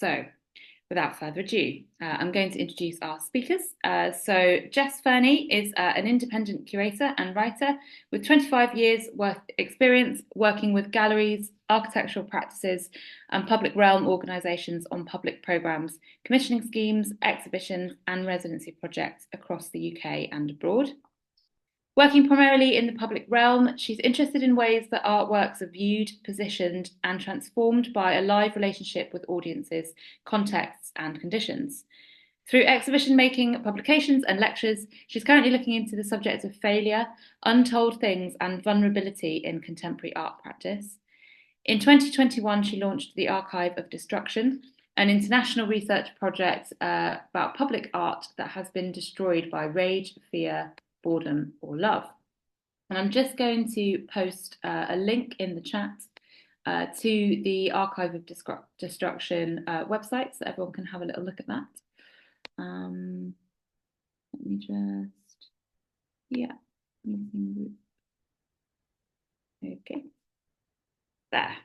So, without further ado, I'm going to introduce our speakers. So, Jes Fernie is an independent curator and writer with 25 years worth experience working with galleries, architectural practices, and public realm organisations on public programmes, commissioning schemes, exhibitions, and residency projects across the UK and abroad. Working primarily in the public realm, she's interested in ways that artworks are viewed, positioned, and transformed by a live relationship with audiences, contexts, and conditions. Through exhibition making, publications, and lectures, she's currently looking into the subjects of failure, untold things, and vulnerability in contemporary art practice. In 2021, she launched the Archive of Destruction, an international research project about public art that has been destroyed by rage, fear, boredom, or love. And I'm just going to post a link in the chat to the Archive of Destruction website so everyone can have a little look at that. Let me just, yeah, okay, there.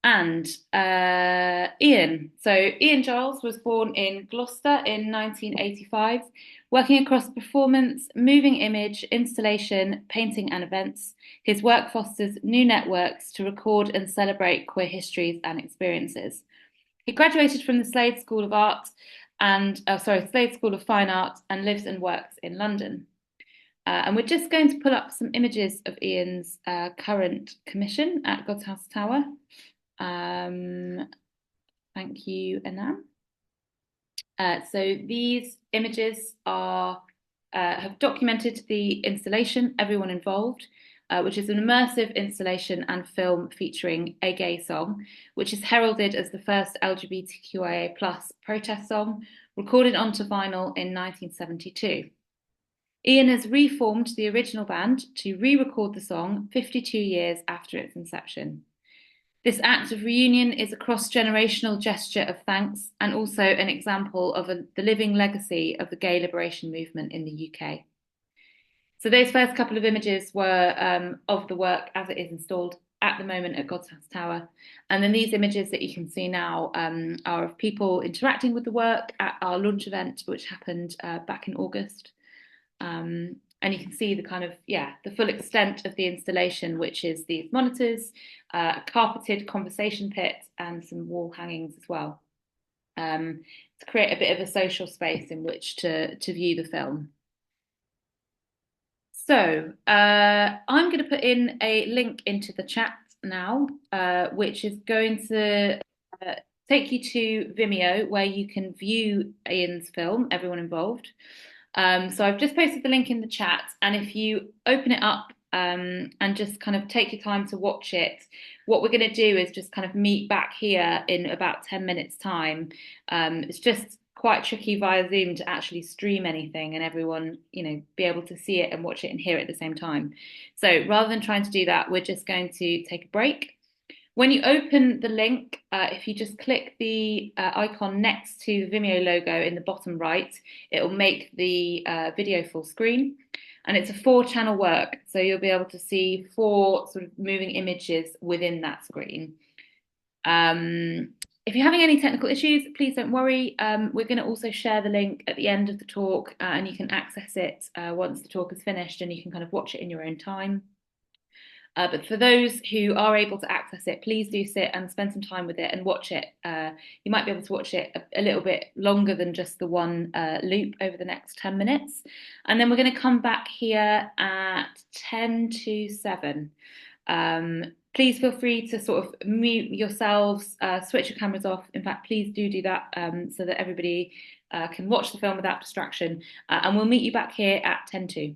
And Ian. So Ian Giles was born in Gloucester in 1985, working across performance, moving image, installation, painting and events. His work fosters new networks to record and celebrate queer histories and experiences. He graduated from the Slade School of Art and, Slade School of Fine Art and lives and works in London. And we're just going to pull up some images of Ian's current commission at God's House Tower. Thank you, Anam. So these images have documented the installation, Everyone Involved, which is an immersive installation and film featuring a gay song, which is heralded as the first LGBTQIA+ protest song, recorded onto vinyl in 1972. Ian has reformed the original band to re-record the song 52 years after its inception. This act of reunion is a cross-generational gesture of thanks and also an example of the living legacy of the gay liberation movement in the UK. So those first couple of images were of the work as it is installed at the moment at God's House Tower. And then these images that you can see now are of people interacting with the work at our launch event, which happened back in August. And you can see the kind of, the full extent of the installation, which is these monitors, a carpeted conversation pit, and some wall hangings as well, to create a bit of a social space in which to view the film. So I'm going to put in a link into the chat now, which is going to take you to Vimeo, where you can view Ian's film, Everyone Involved. So I've just posted the link in the chat, and if you open it up and just kind of take your time to watch it, what we're going to do is just kind of meet back here in about 10 minutes time. It's just quite tricky via Zoom to actually stream anything and everyone, be able to see it and watch it and hear it at the same time. So rather than trying to do that, we're just going to take a break. When you open the link, if you just click the icon next to the Vimeo logo in the bottom right, it will make the video full screen. And it's a 4-channel work, so you'll be able to see 4 sort of moving images within that screen. If you're having any technical issues, please don't worry. We're going to also share the link at the end of the talk, and you can access it once the talk is finished, and you can kind of watch it in your own time. But for those who are able to access it, please do sit and spend some time with it and watch it. You might be able to watch it a little bit longer than just the one loop over the next 10 minutes. And then we're going to come back here at 10 to 7. Please feel free to sort of mute yourselves, switch your cameras off. In fact, please do that so that everybody can watch the film without distraction. And we'll meet you back here at 10 to.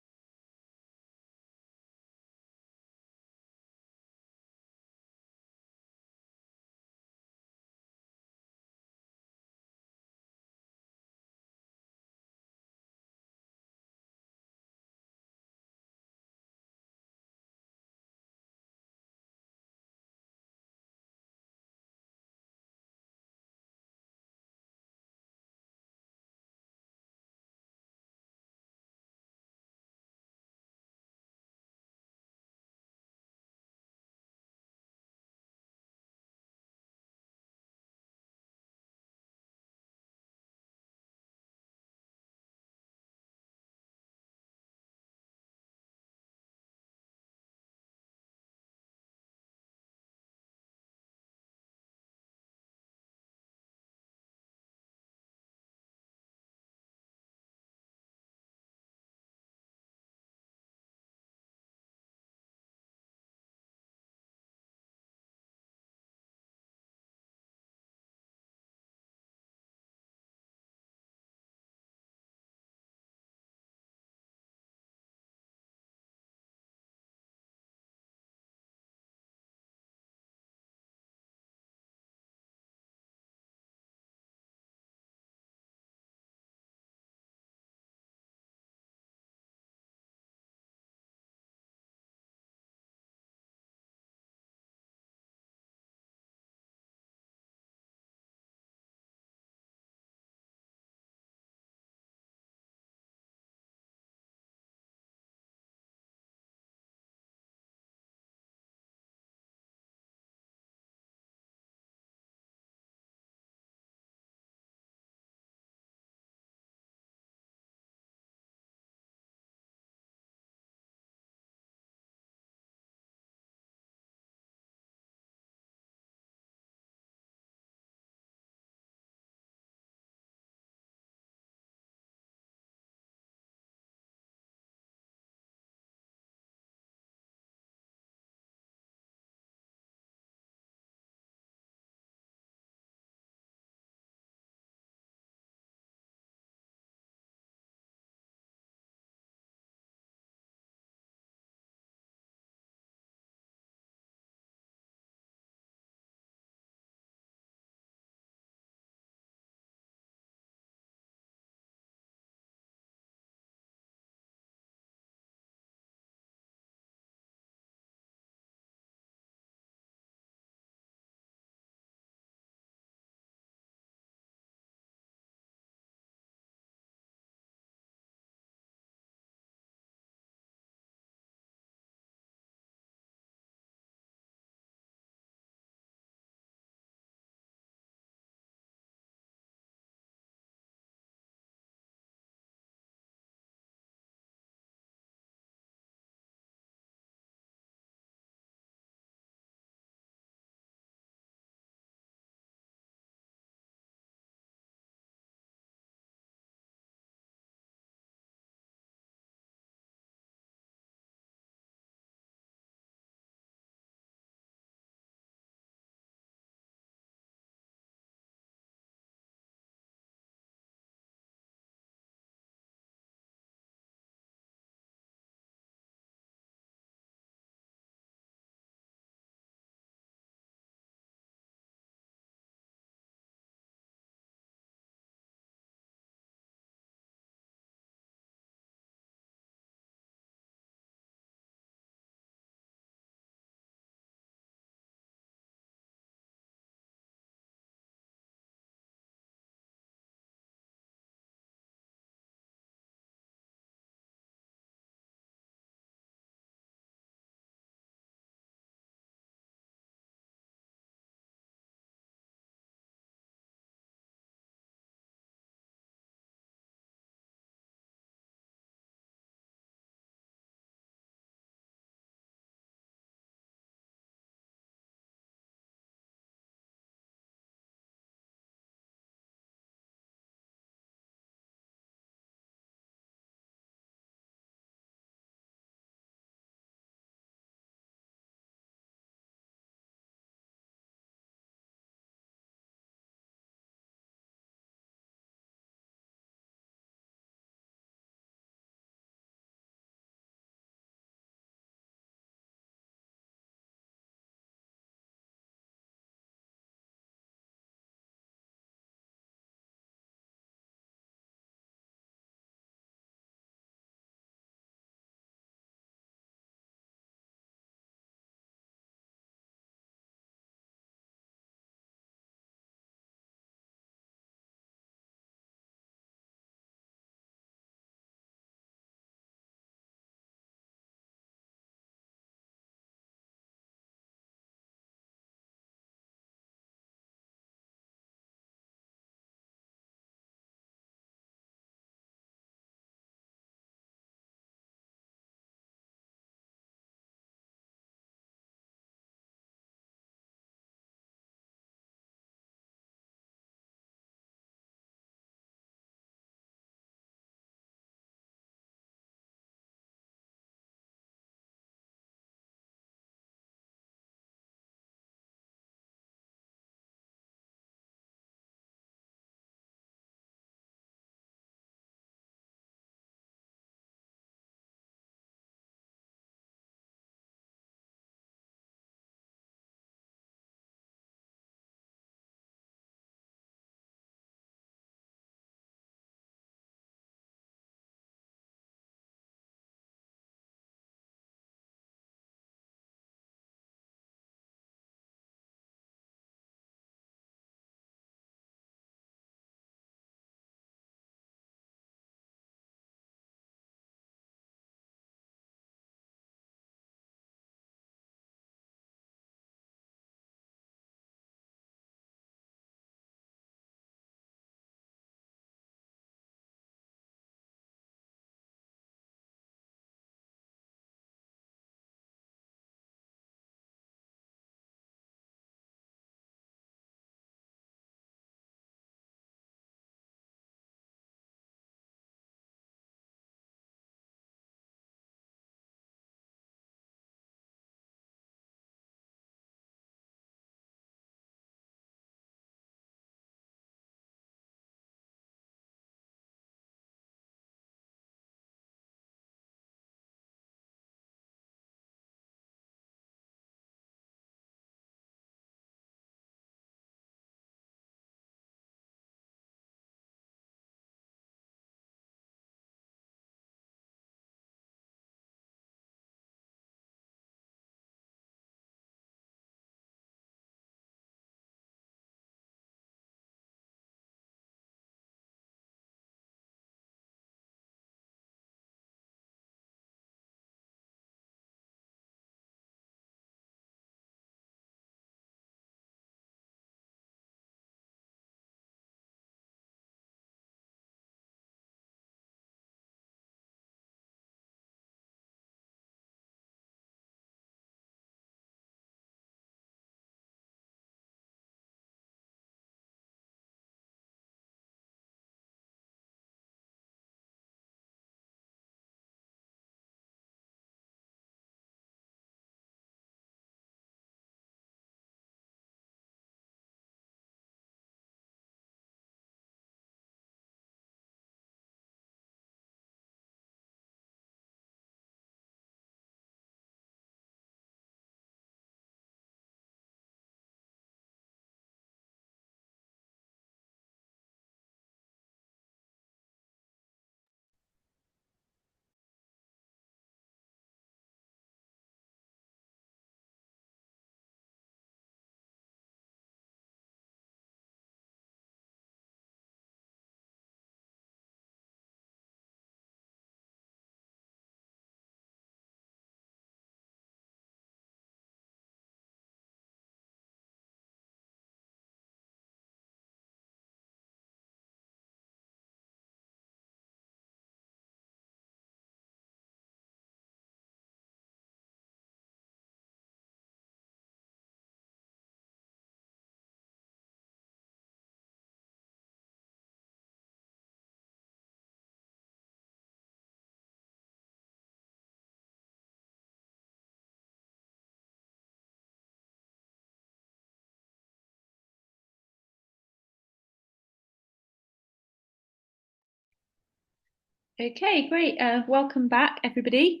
Okay, great. Welcome back, everybody.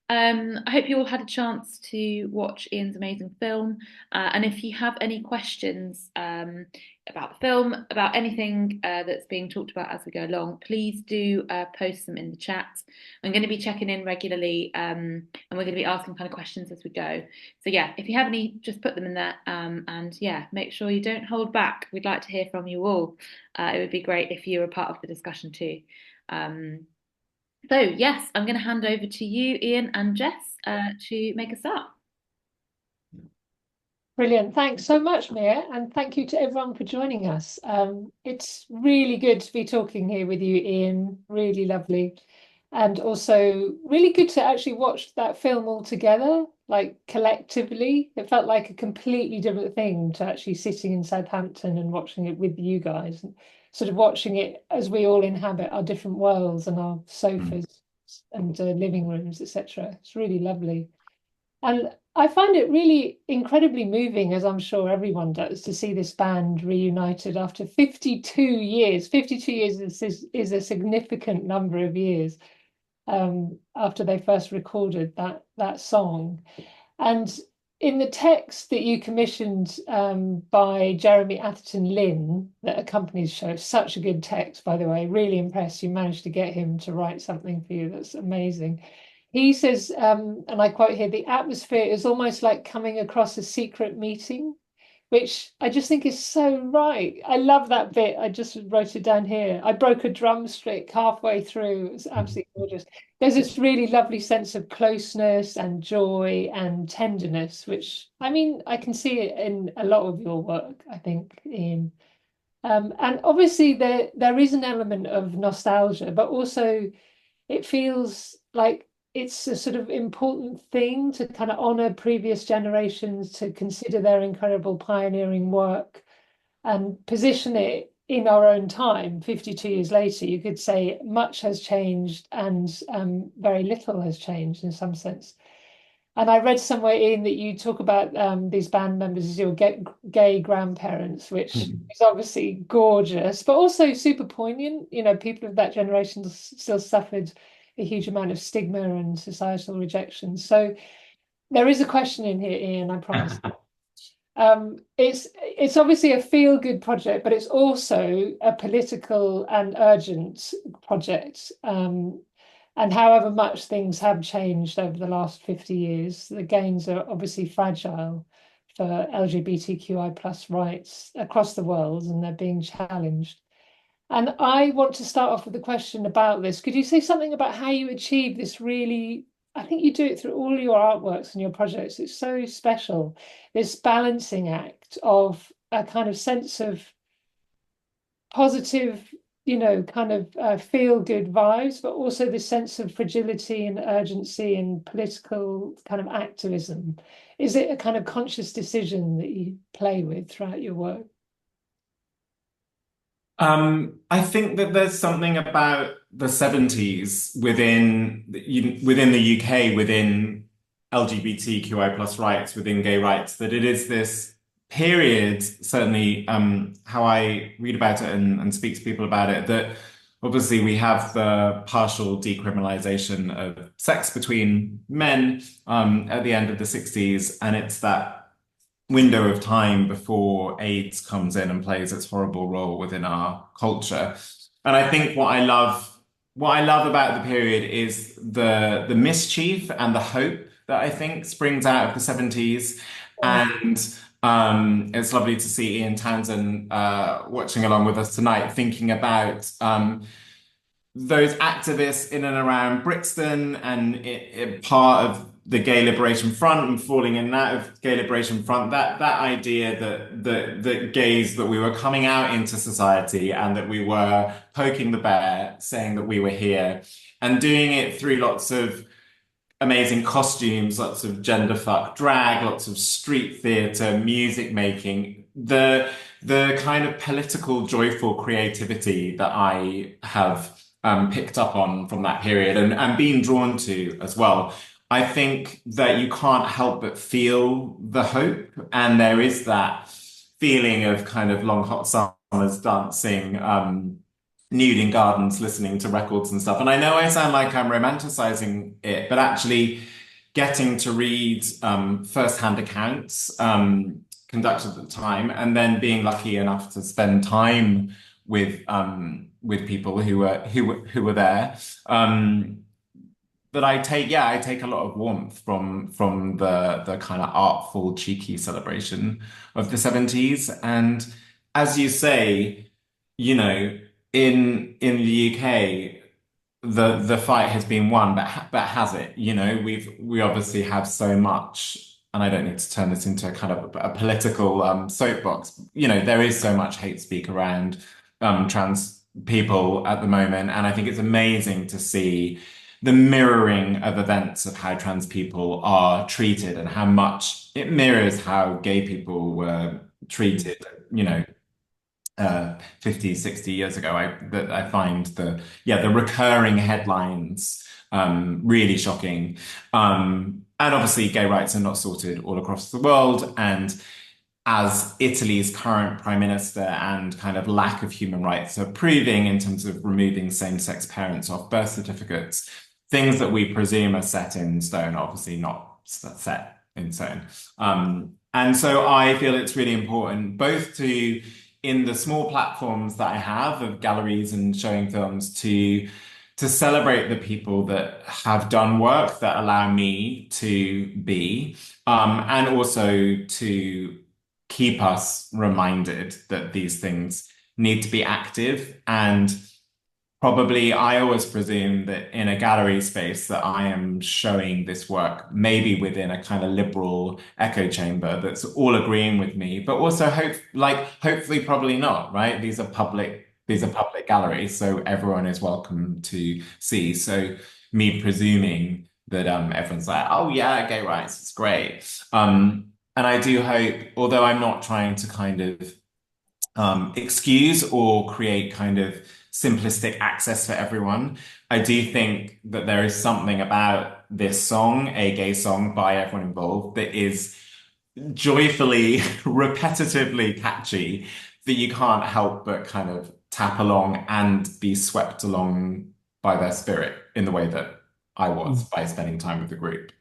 I hope you all had a chance to watch Ian's amazing film. And if you have any questions about the film, about anything that's being talked about as we go along, please do post them in the chat. I'm going to be checking in regularly, and we're going to be asking kind of questions as we go. So yeah, if you have any, just put them in there. And yeah, make sure you don't hold back. We'd like to hear from you all. It would be great if you were part of the discussion too. Um, so, yes, I'm going to hand over to you, Ian and Jess, to make a start. Brilliant. Thanks so much, Mia, and thank you to everyone for joining us. It's really good to be talking here with you, Ian. Really lovely. And also really good to actually watch that film all together, like collectively. It felt like a completely different thing to actually sitting in Southampton and watching it with you guys, and sort of watching it as we all inhabit our different worlds and our sofas and living rooms, etc. It's really lovely. And I find it really incredibly moving, as I'm sure everyone does, to see this band reunited after 52 years. 52 years is a significant number of years after they first recorded that song. And in the text that you commissioned by Jeremy Atherton Lynn, that accompanies the show, such a good text, by the way, really impressed you managed to get him to write something for you. That's amazing. He says, and I quote here, the atmosphere is almost like coming across a secret meeting, which I just think is so right. I love that bit. I just wrote it down here. I broke a drumstick halfway through. It was absolutely gorgeous. There's this really lovely sense of closeness and joy and tenderness, which I mean, I can see it in a lot of your work, I think, Ian. And obviously there is an element of nostalgia, but also it feels like it's a sort of important thing to kind of honor previous generations, to consider their incredible pioneering work and position it in our own time. 52 years later, you could say much has changed and very little has changed in some sense. And I read somewhere in that you talk about these band members as your gay grandparents, which is obviously gorgeous, but also super poignant. You know, people of that generation still suffered a huge amount of stigma and societal rejection. So there is a question in here, Ian, I promise. It's obviously a feel-good project, but it's also a political and urgent project. And however much things have changed over the last 50 years, the gains are obviously fragile for LGBTQI plus rights across the world, and they're being challenged. And I want to start off with a question about this. Could you say something about how you achieve this really? I think you do it through all your artworks and your projects. It's so special, this balancing act of a kind of sense of positive, kind of feel good vibes, but also this sense of fragility and urgency and political kind of activism. Is it a kind of conscious decision that you play with throughout your work? I think that there's something about the 70s within the UK, within LGBTQI plus rights, within gay rights, that it is this period, certainly how I read about it and speak to people about it, that obviously we have the partial decriminalization of sex between men at the end of the 60s, and it's that window of time before AIDS comes in and plays its horrible role within our culture. And I think what I love about the period is the mischief and the hope that I think springs out of the 70s. And it's lovely to see Ian Townsend watching along with us tonight, thinking about those activists in and around Brixton and part of the Gay Liberation Front and falling in and out of Gay Liberation Front, that idea that gays, that we were coming out into society and that we were poking the bear, saying that we were here, and doing it through lots of amazing costumes, lots of gender fuck drag, lots of street theatre, music making, the kind of political, joyful creativity that I have picked up on from that period and been drawn to as well. I think that you can't help but feel the hope, and there is that feeling of kind of long hot summers dancing nude in gardens, listening to records and stuff. And I know I sound like I'm romanticizing it, but actually getting to read first-hand accounts conducted at the time, and then being lucky enough to spend time with people who were there. That I take a lot of warmth from the kind of artful, cheeky celebration of the 70s. And as you say, you know, in the UK, the fight has been won, but has it? You know, we obviously have so much, and I don't need to turn this into a kind of a political soapbox. You know, there is so much hate speak around trans people at the moment, and I think it's amazing to see the mirroring of events of how trans people are treated and how much it mirrors how gay people were treated, you know, 50, 60 years ago. I find the recurring headlines really shocking. And obviously gay rights are not sorted all across the world. And as Italy's current prime minister and kind of lack of human rights are proving in terms of removing same-sex parents off birth certificates, things that we presume are set in stone, obviously not set in stone. And so I feel it's really important both to, in the small platforms that I have of galleries and showing films, to celebrate the people that have done work that allow me to be, and also to keep us reminded that these things need to be active. And probably I always presume that in a gallery space that I am showing this work maybe within a kind of liberal echo chamber that's all agreeing with me, but also hopefully probably not, right? These are public galleries, so everyone is welcome to see. So me presuming that everyone's like, oh yeah, gay rights, it's great. And I do hope, although I'm not trying to kind of excuse or create kind of simplistic access for everyone, I do think that there is something about this song, a gay song by everyone involved, that is joyfully, repetitively catchy, that you can't help but kind of tap along and be swept along by their spirit in the way that I was by spending time with the group.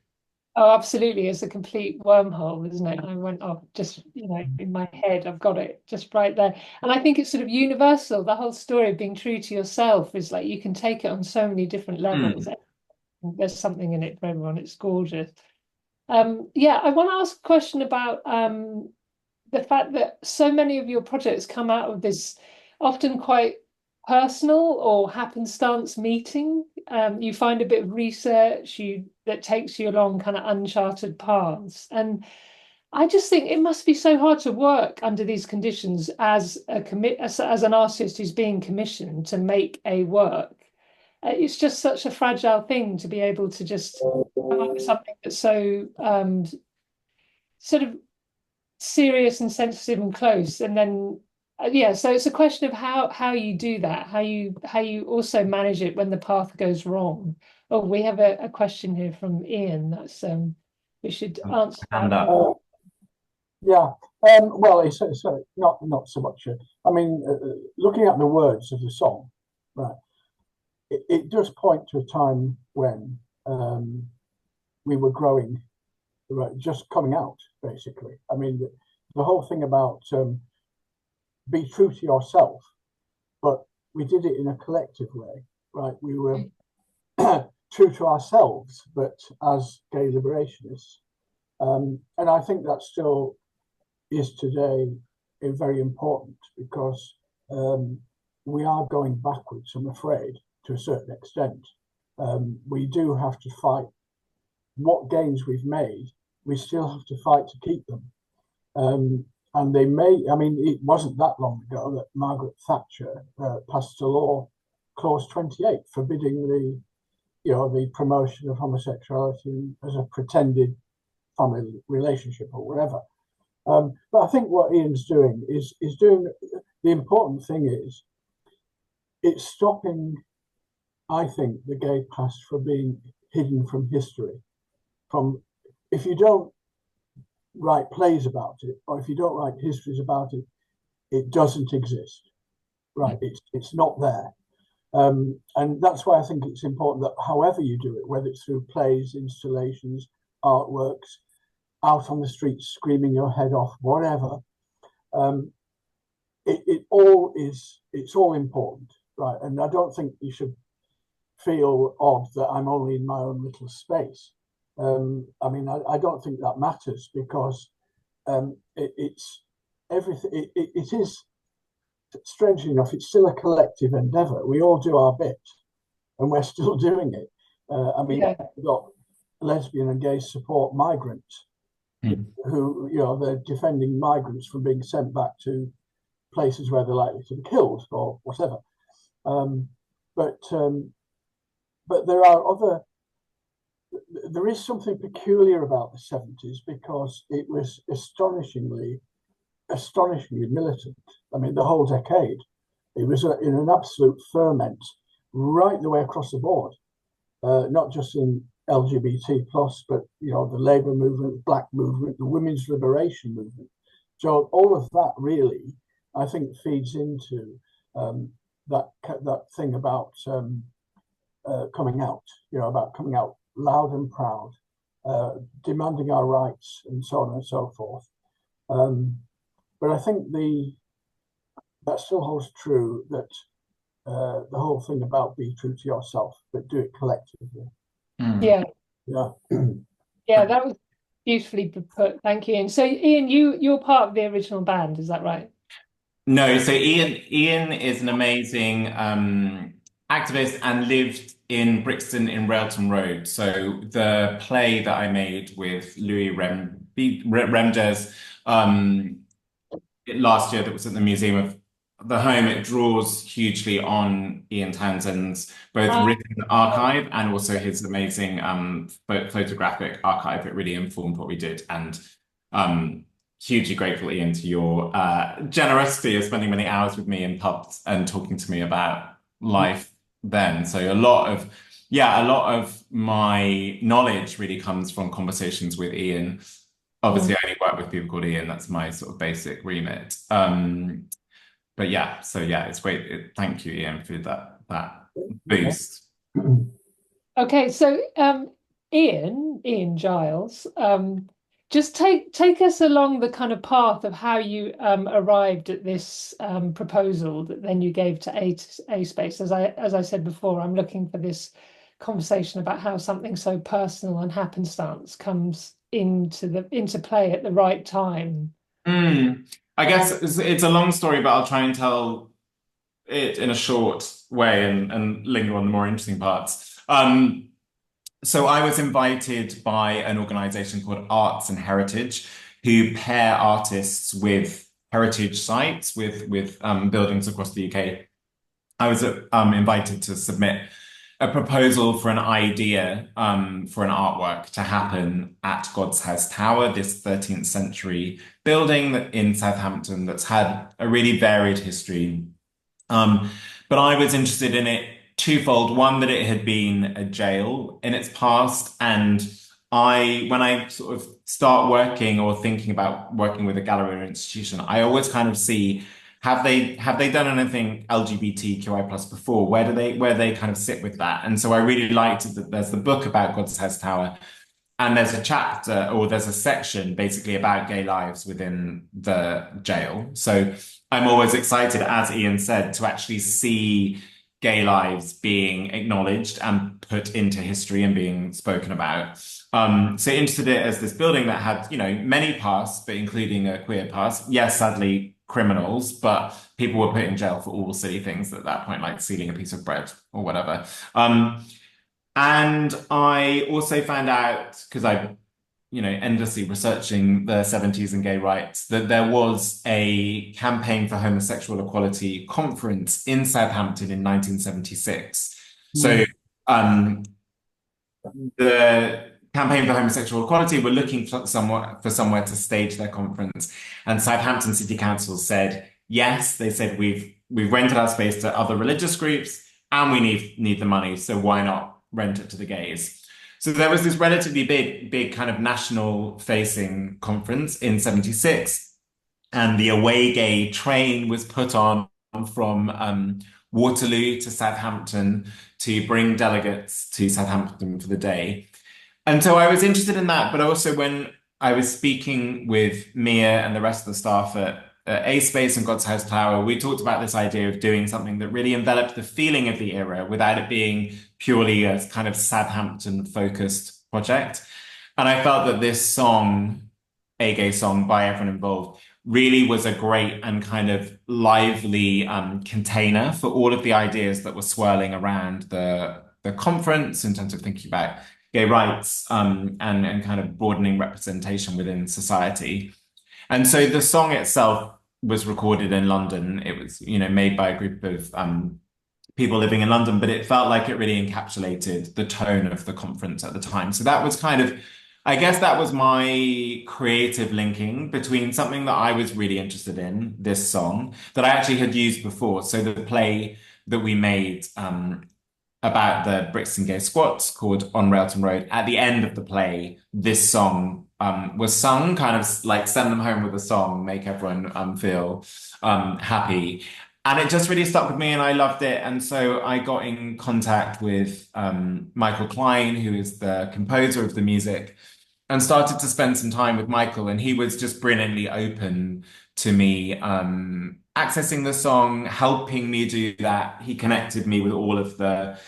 Oh, absolutely. It's a complete wormhole, isn't it? I went off just, you know, in my head, I've got it just right there. And I think it's sort of universal. The whole story of being true to yourself is like you can take it on so many different levels. There's something in it for everyone. It's gorgeous. Yeah, I want to ask a question about the fact that so many of your projects come out of this often quite personal or happenstance meeting. You find a bit of research that takes you along kind of uncharted paths. And I just think it must be so hard to work under these conditions as an artist who's being commissioned to make a work. It's just such a fragile thing to be able to just come up with something that's so sort of serious and sensitive and close, and then so it's a question of how you do that, how you also manage it when the path goes wrong. Oh, we have a question here from Ian. That's we should answer that. Yeah, well, it's not so much. I mean, looking at the words of the song, right, it does point to a time when we were growing, right, just coming out, basically. I mean, the whole thing about be true to yourself, but we did it in a collective way, right? We were true to ourselves, but as gay liberationists. And I think that still is today very important, because we are going backwards, I'm afraid, to a certain extent. We do have to fight. What gains we've made, we still have to fight to keep them. And they may, I mean, it wasn't that long ago that Margaret Thatcher passed a law, Clause 28, forbidding the promotion of homosexuality as a pretended family relationship or whatever. But I think what Ian's doing is doing, the important thing is, it's stopping, I think, the gay past from being hidden from history. If you don't write plays about it, or if you don't write histories about it, it doesn't exist, right? It's not there. And that's why I think it's important that however you do it, whether it's through plays, installations, artworks, out on the streets screaming your head off, whatever, it's all important, right? And I don't think you should feel odd that I'm only in my own little space. I mean, I don't think that matters, because it's everything. It is, strangely enough, it's still a collective endeavor. We all do our bit, and we're still doing it. I mean, Yeah. we've got lesbian and gay support migrants who, they're defending migrants from being sent back to places where they're likely to be killed or whatever. But there is something peculiar about the 70s, because it was astonishingly militant. I mean, the whole decade, it was in an absolute ferment right the way across the board, not just in LGBT plus, but the labor movement, black movement, the women's liberation movement. So all of that really, I think, feeds into that thing about coming out, about coming out loud and proud, demanding our rights, and so on and so forth. But I think that still holds true, that the whole thing about be true to yourself, but do it collectively. Yeah. Yeah. Yeah, that was beautifully put. Thank you. And so, Ian, you're part of the original band, is that right? No, so Ian is an amazing activist and lived in Brixton in Railton Road. So the play that I made with Louis Remdes last year, that was at the Museum of the Home, it draws hugely on Ian Townsend's both written archive and also his amazing photographic archive. It really informed what we did, and hugely grateful, Ian, to your generosity of spending many hours with me in pubs and talking to me about life then. So a lot of my knowledge really comes from conversations with Ian. Obviously, I only work with people called Ian. That's my sort of basic remit. But yeah, so yeah, it's great. Thank you, Ian, for that boost. Okay, so Ian Giles, just take us along the kind of path of how you arrived at this proposal that then you gave to A Space. As I said before, I'm looking for this conversation about how something so personal and happenstance comes into play at the right time. I guess it's a long story, but I'll try and tell it in a short way and linger on the more interesting parts. So I was invited by an organization called Arts and Heritage, who pair artists with heritage sites, with buildings across the UK. I was invited to submit a proposal for an idea for an artwork to happen at God's House Tower, this 13th century building in Southampton that's had a really varied history. But I was interested in it twofold. One, that it had been a jail in its past, and when I sort of start working or thinking about working with a gallery or institution, I always kind of see, have they done anything LGBTQI plus before? Where they kind of sit with that? And so I really liked that there's the book about God's House Tower, and there's a chapter, or there's a section basically about gay lives within the jail. So I'm always excited, as Ian said, to actually see gay lives being acknowledged and put into history and being spoken about. So interested in it as this building that had, many pasts, but including a queer past. Yes, sadly, criminals, but people were put in jail for all silly things at that point, like stealing a piece of bread or whatever. And I also found out, because I endlessly researching the 70s and gay rights, that there was a campaign for homosexual equality conference in Southampton in 1976. So the campaign for homosexual equality were looking for somewhere to stage their conference, and Southampton City Council said yes. They said we've rented our space to other religious groups and we need the money, so why not rent it to the gays? So there was this relatively big kind of national facing conference in 76, and the away gay train was put on from Waterloo to Southampton to bring delegates to Southampton for the day. And so I was interested in that, but also when I was speaking with Mia and the rest of the staff at A Space and God's House Tower, we talked about this idea of doing something that really enveloped the feeling of the era without it being purely a kind of Southampton-focused project. And I felt that this song, A Gay Song by everyone involved, really was a great and kind of lively container for all of the ideas that were swirling around the conference in terms of thinking about gay rights and kind of broadening representation within society. And so the song itself was recorded in London. It was, made by a group of people living in London, but it felt like it really encapsulated the tone of the conference at the time. So that was kind of, I guess that was my creative linking between something that I was really interested in, this song, that I actually had used before. So the play that we made about the Brixton Gay Squats called On Railton Road, at the end of the play, this song was sung, kind of like send them home with a song, make everyone feel happy. And it just really stuck with me and I loved it. And so I got in contact with Michael Klein, who is the composer of the music, and started to spend some time with Michael. And he was just brilliantly open to me accessing the song, helping me do that. He connected me with all of the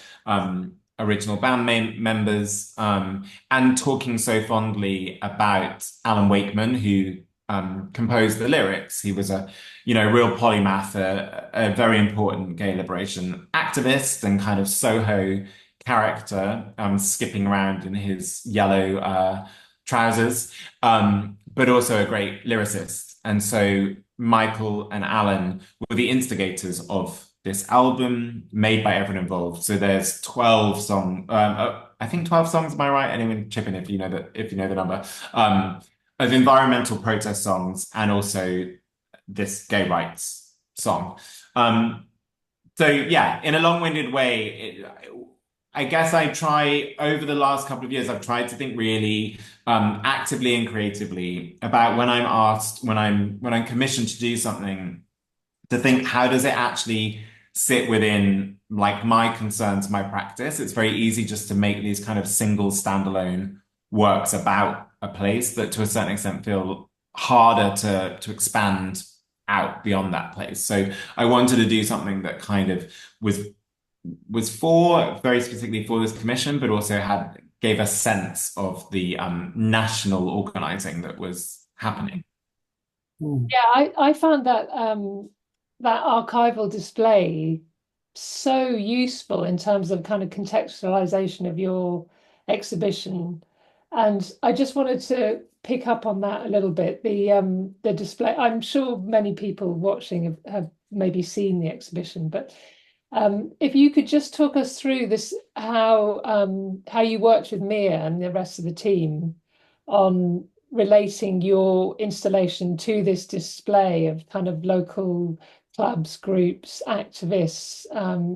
original band members and talking so fondly about Alan Wakeman, who composed the lyrics. He was a, real polymath, a very important gay liberation activist and kind of Soho character, skipping around in his yellow trousers, but also a great lyricist. And so Michael and Alan were the instigators of this album made by everyone involved. So there's 12 songs, I think 12 songs, am I right? Anyone chip in if you know the number, of environmental protest songs and also this gay rights song. So yeah, in a long-winded way, I guess over the last couple of years, I've tried to think really actively and creatively about when I'm asked, when I'm commissioned to do something, to think how does it actually sit within like my concerns, my practice. It's very easy just to make these kind of single standalone works about a place that to a certain extent feel harder to expand out beyond that place. So I wanted to do something that kind of was for very specifically for this commission, but also gave a sense of the national organizing that was happening. Yeah, I found that that archival display so useful in terms of kind of contextualization of your exhibition. And I just wanted to pick up on that a little bit. The display, I'm sure many people watching have maybe seen the exhibition, but if you could just talk us through this, how you worked with Mia and the rest of the team on relating your installation to this display of kind of local clubs, groups, activists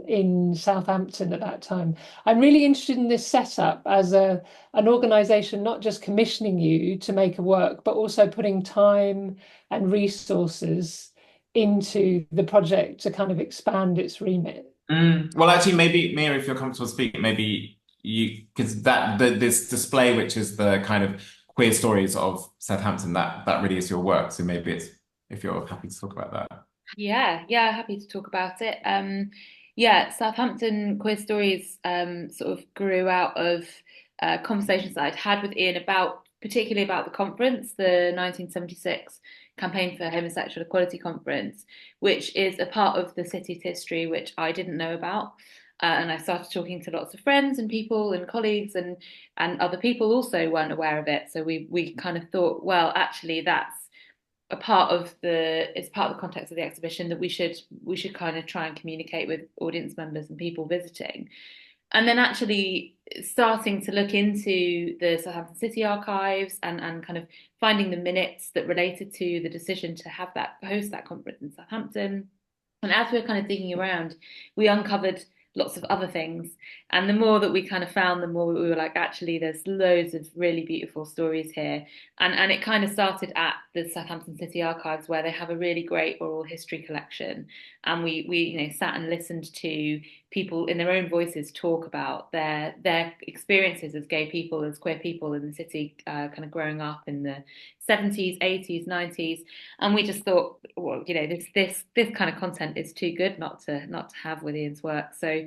in Southampton at that time. I'm really interested in this setup as an organisation, not just commissioning you to make a work, but also putting time and resources into the project to kind of expand its remit. Well, actually, maybe Mia, if you're comfortable speaking, maybe because this display, which is the kind of queer stories of Southampton, that really is your work. So maybe if you're happy to talk about that. Yeah, happy to talk about it. Southampton Queer Stories sort of grew out of conversations that I'd had with Ian particularly about the conference, the 1976 Campaign for Homosexual Equality Conference, which is a part of the city's history which I didn't know about. And I started talking to lots of friends and people and colleagues, and other people also weren't aware of it. So we kind of thought, well, actually, that's it's part of the context of the exhibition that we should kind of try and communicate with audience members and people visiting. And then actually starting to look into the Southampton City archives and kind of finding the minutes that related to the decision to host that conference in Southampton. And as we were kind of digging around, we uncovered lots of other things. And the more that we kind of found, the more we were like, actually, there's loads of really beautiful stories here. And it kind of started at the Southampton City Archives, where they have a really great oral history collection. And we sat and listened to people in their own voices talk about their experiences as gay people, as queer people in the city, kind of growing up in the 70s, 80s, 90s. And we just thought, well, this kind of content is too good not to have with Ian's work. So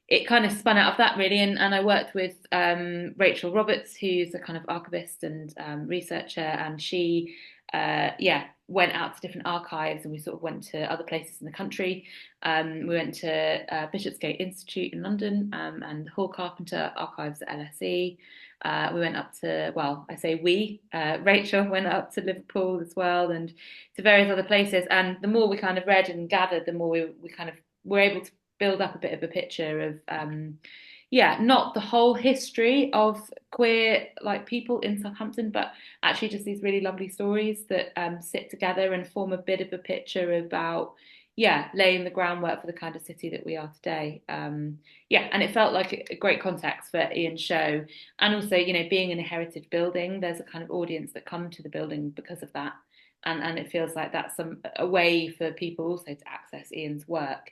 it kind of spun out of that, really. And I worked with Rachel Roberts, who's a kind of archivist and researcher, and she went out to different archives, and we sort of went to other places in the country. We went to Bishopsgate Institute in London, and Hall Carpenter Archives at LSE. We went up to, well, I say Rachel went up to Liverpool as well, and to various other places. And the more we kind of read and gathered, the more we kind of were able to build up a bit of a picture of not the whole history of queer like people in Southampton, but actually just these really lovely stories that sit together and form a bit of a picture about laying the groundwork for the kind of city that we are today. And it felt like a great context for Ian's show. And also, being in a heritage building, there's a kind of audience that come to the building because of that. And it feels like that's a way for people also to access Ian's work.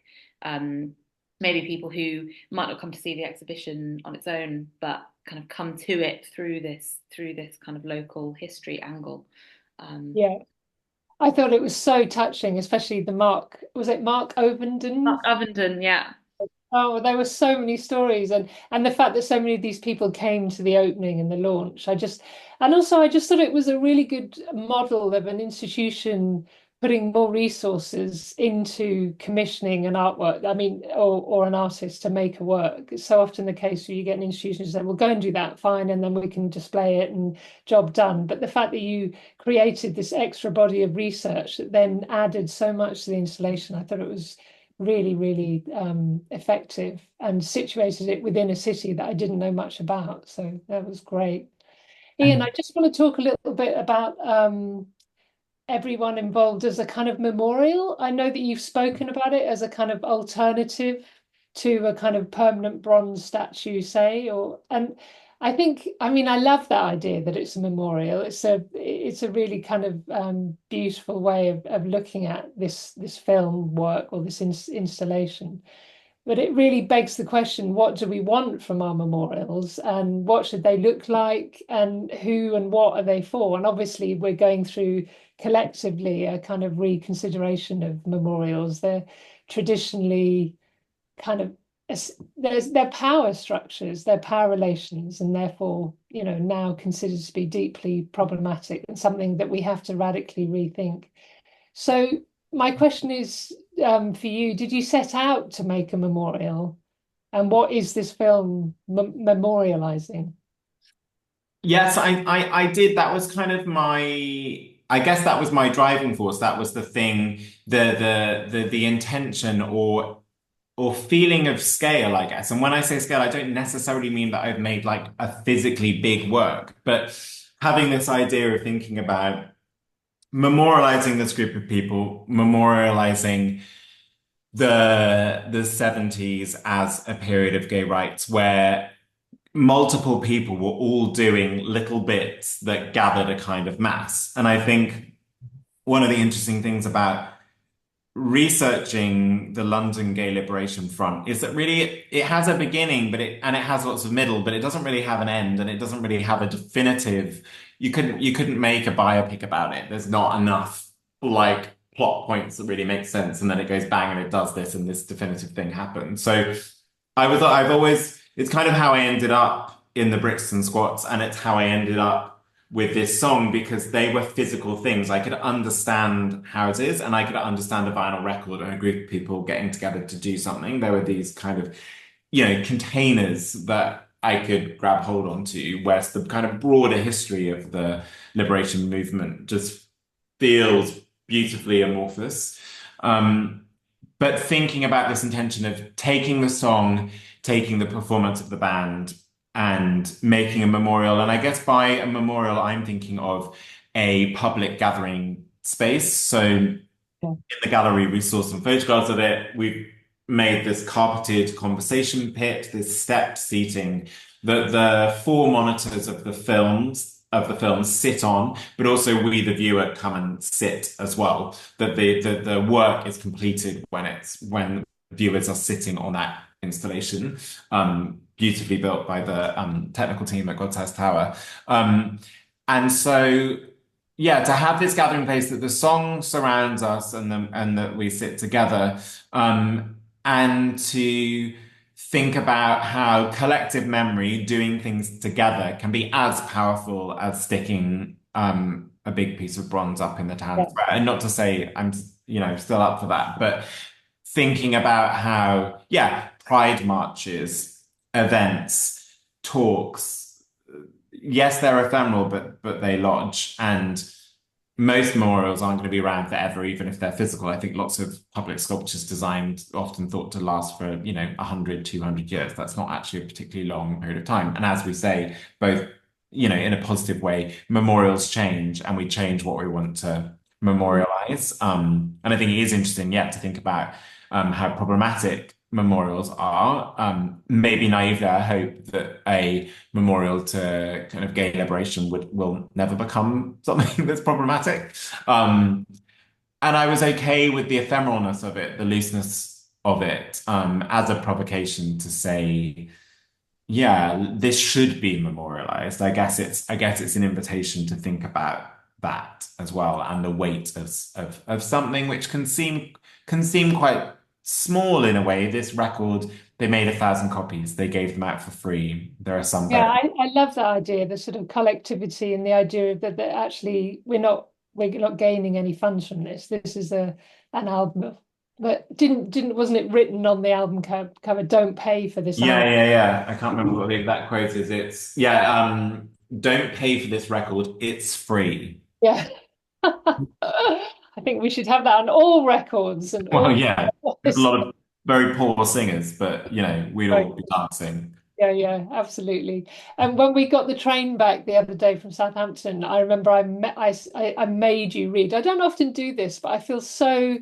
Maybe people who might not come to see the exhibition on its own, but kind of come to it through this kind of local history angle. I thought it was so touching, especially the Mark Ovenden? Mark Ovenden, yeah. Oh, there were so many stories, and the fact that so many of these people came to the opening and the launch. I just thought it was a really good model of an institution putting more resources into commissioning an artwork. I mean, or an artist to make a work. It's so often the case where you get an institution to say, "Well, go and do that, fine, and then we can display it and job done." But the fact that you created this extra body of research that then added so much to the installation, I thought it was really, really effective, and situated it within a city that I didn't know much about. So that was great. Ian, I just want to talk a little bit about everyone involved as a kind of memorial. I know that you've spoken about it as a kind of alternative to a kind of permanent bronze statue, say, and I mean, I love that idea that it's a memorial. It's a really kind of beautiful way of looking at this film work or this installation. But it really begs the question, what do we want from our memorials, and what should they look like, and who and what are they for? And obviously we're going through collectively a kind of reconsideration of memorials. They're traditionally kind of, their power structures, their power relations, and therefore, now considered to be deeply problematic and something that we have to radically rethink. So my question is, for you, did you set out to make a memorial? And what is this film memorializing? Yes, I did. That was kind of I guess that was my driving force. That was the thing, the intention or feeling of scale, I guess. And when I say scale, I don't necessarily mean that I've made like a physically big work, but having this idea of thinking about memorializing this group of people, memorializing the 70s as a period of gay rights where multiple people were all doing little bits that gathered a kind of mass. And I think one of the interesting things about researching the London Gay Liberation Front is that really it has a beginning, but it has lots of middle, but it doesn't really have an end, and it doesn't really have a definitive. You couldn't make a biopic about it. There's not enough like plot points that really make sense, and then it goes bang and it does this, and this definitive thing happens. So I've always, it's kind of how I ended up in the Brixton Squats, and it's how I ended up with this song, because they were physical things. I could understand how it is, and I could understand a vinyl record and a group of people getting together to do something. There were these kind of, containers that I could grab hold onto, whereas the kind of broader history of the liberation movement just feels beautifully amorphous. But thinking about this intention of taking the song, taking the performance of the band, and making a memorial. And I guess by a memorial, I'm thinking of a public gathering space. So in the gallery, we saw some photographs of it. made this carpeted conversation pit, this stepped seating that the four monitors of the film sit on, but also we, the viewer, come and sit as well. That the work is completed when viewers are sitting on that installation, beautifully built by the technical team at God's House Tower. And so, yeah, to have this gathering place that the song surrounds us and that we sit together, and to think about how collective memory, doing things together, can be as powerful as sticking a big piece of bronze up in the town square. And not to say I'm, still up for that, but thinking about how, yeah, pride marches, events, talks, yes, they're ephemeral, but they lodge. And most memorials aren't going to be around forever, even if they're physical. I think lots of public sculptures designed often thought to last for, 100, 200 years. That's not actually a particularly long period of time. And as we say, both, in a positive way, memorials change and we change what we want to memorialize. And I think it is interesting, to think about how problematic memorials are. Maybe naively, I hope that a memorial to kind of gay liberation will never become something that's problematic. And I was okay with the ephemeralness of it, the looseness of it, as a provocation to say, yeah, this should be memorialized. I guess it's an invitation to think about that as well, and the weight of something which can seem quite small in a way. This record, they made 1,000 copies. They gave them out for free. There are some. Yeah, I love that idea, the sort of collectivity and the idea of that actually we're not gaining any funds from this. This is an album, but wasn't it written on the album cover? Don't pay for this album. Yeah. I can't remember what the exact quote is. It's don't pay for this record. It's free. Yeah. I think we should have that on all records. And well, yeah, there's a lot of very poor singers, but we'd all be dancing. Yeah, absolutely. And when we got the train back the other day from Southampton, I remember I made you read. I don't often do this, but I feel so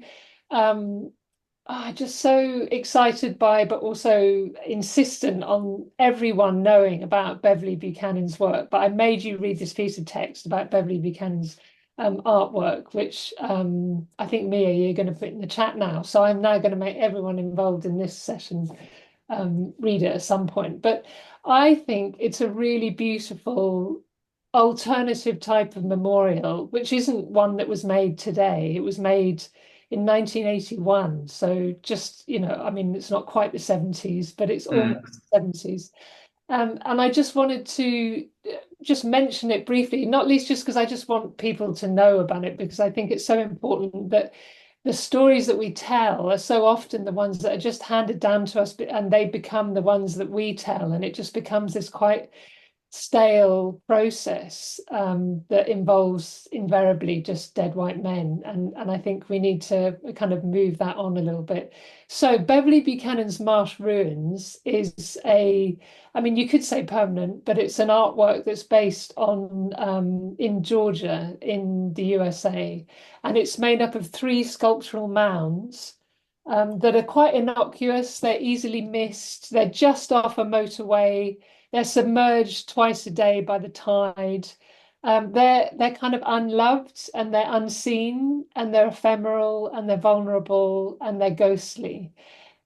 just so excited by, but also insistent on everyone knowing about Beverly Buchanan's work. But I made you read this piece of text about Beverly Buchanan's artwork, which I think, Mia, you're going to put in the chat now. So I'm now going to make everyone involved in this session read it at some point. But I think it's a really beautiful alternative type of memorial, which isn't one that was made today. It was made in 1981. So just, it's not quite the 70s, but it's almost the 70s. And I just wanted to just mention it briefly, not least just because I just want people to know about it, because I think it's so important that the stories that we tell are so often the ones that are just handed down to us, and they become the ones that we tell. And it just becomes this quite stale process that involves invariably just dead white men. And I think we need to kind of move that on a little bit. So Beverly Buchanan's Marsh Ruins is you could say permanent, but it's an artwork that's based on in Georgia in the USA. And it's made up of 3 sculptural mounds that are quite innocuous. They're easily missed. They're just off a motorway. They're submerged twice a day by the tide. They're kind of unloved, and they're unseen, and they're ephemeral, and they're vulnerable, and they're ghostly.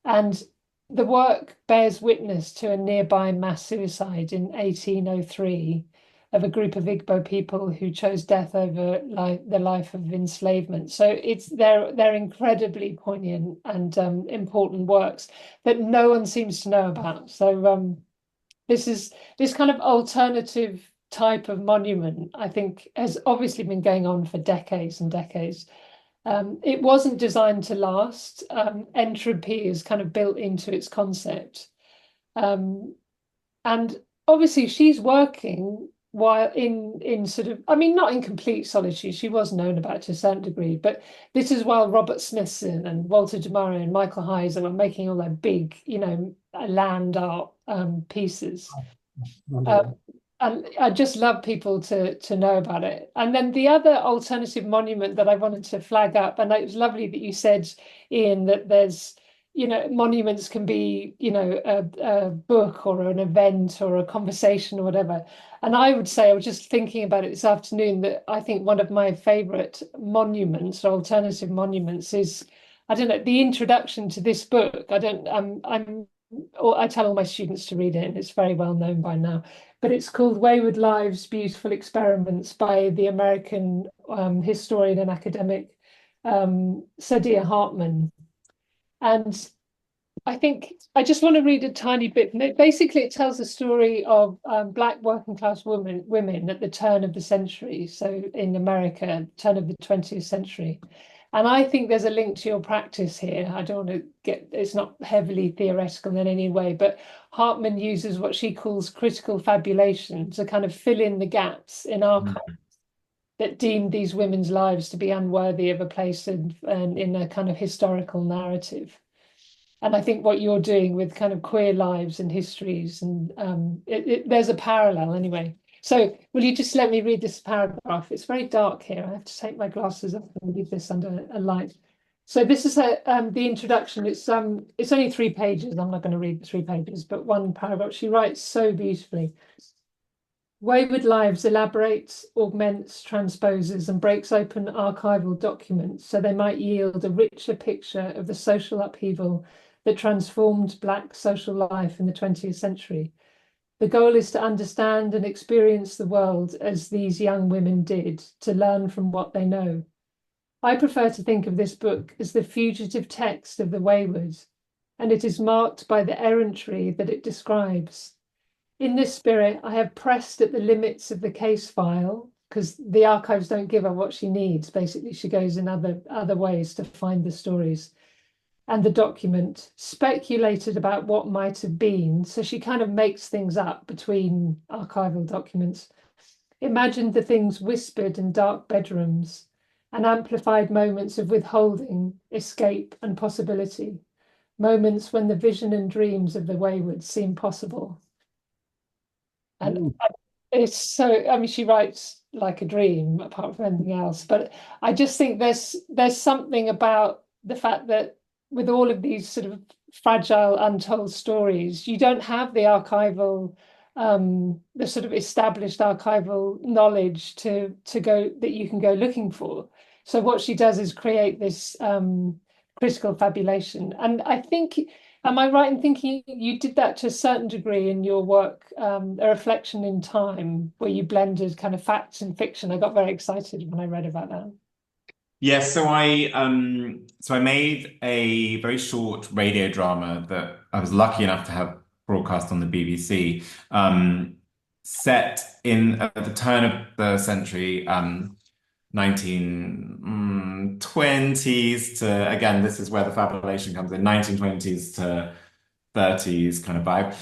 And the work bears witness to a nearby mass suicide in 1803 of a group of Igbo people who chose death over the life of enslavement. So they're incredibly poignant and important works that no one seems to know about. So this kind of alternative type of monument, I think, has obviously been going on for decades and decades. It wasn't designed to last. Entropy is kind of built into its concept. And obviously she's working while in sort of, not in complete solitude. She was known about to a certain degree, but this is while Robert Smithson and Walter DeMario and Michael Heiser were making all their big, land art pieces. And I just love people to know about it. And then the other alternative monument that I wanted to flag up, and it was lovely that you said, Ian, that there's monuments can be, a book or an event or a conversation or whatever. And I would say, I was just thinking about it this afternoon, that I think one of my favorite monuments or alternative monuments is, I don't know, the introduction to this book. I tell all my students to read it, and it's very well known by now. But it's called Wayward Lives, Beautiful Experiments by the American historian and academic Saidiya Hartman. And I think I just want to read a tiny bit. Basically, it tells the story of Black working class women at the turn of the century. So in America, turn of the 20th century. And I think there's a link to your practice here. I don't want to it's not heavily theoretical in any way, but Hartman uses what she calls critical fabulation to kind of fill in the gaps in archives that deemed these women's lives to be unworthy of a place in a kind of historical narrative. And I think what you're doing with kind of queer lives and histories, and there's a parallel anyway. So will you just let me read this paragraph? It's very dark here. I have to take my glasses off and leave this under a light. So this is the introduction. It's only 3 pages. I'm not going to read the 3 pages, but one paragraph. She writes so beautifully. Wayward Lives elaborates, augments, transposes, and breaks open archival documents so they might yield a richer picture of the social upheaval that transformed Black social life in the 20th century. The goal is to understand and experience the world as these young women did, to learn from what they know. I prefer to think of this book as the fugitive text of the wayward, and it is marked by the errantry that it describes. In this spirit, I have pressed at the limits of the case file, because the archives don't give her what she needs. Basically, she goes in other ways to find the stories. And the document, speculated about what might have been. So she kind of makes things up between archival documents. Imagined the things whispered in dark bedrooms and amplified moments of withholding, escape, and possibility. Moments when the vision and dreams of the wayward seem possible. And it's so, I mean, she writes like a dream apart from anything else. But I just think there's something about the fact that with all of these sort of fragile, untold stories, you don't have the archival, the sort of established archival knowledge to go that you can go looking for. So what she does is create this critical fabulation. And I think, am I right in thinking you did that to a certain degree in your work, a reflection in time, where you blended kind of facts and fiction? I got very excited when I read about that. Yes, so I made a very short radio drama that I was lucky enough to have broadcast on the BBC, set in at the turn of the century, 1920s to, again, this is where the fabulation comes in, 1920s to 30s kind of vibe.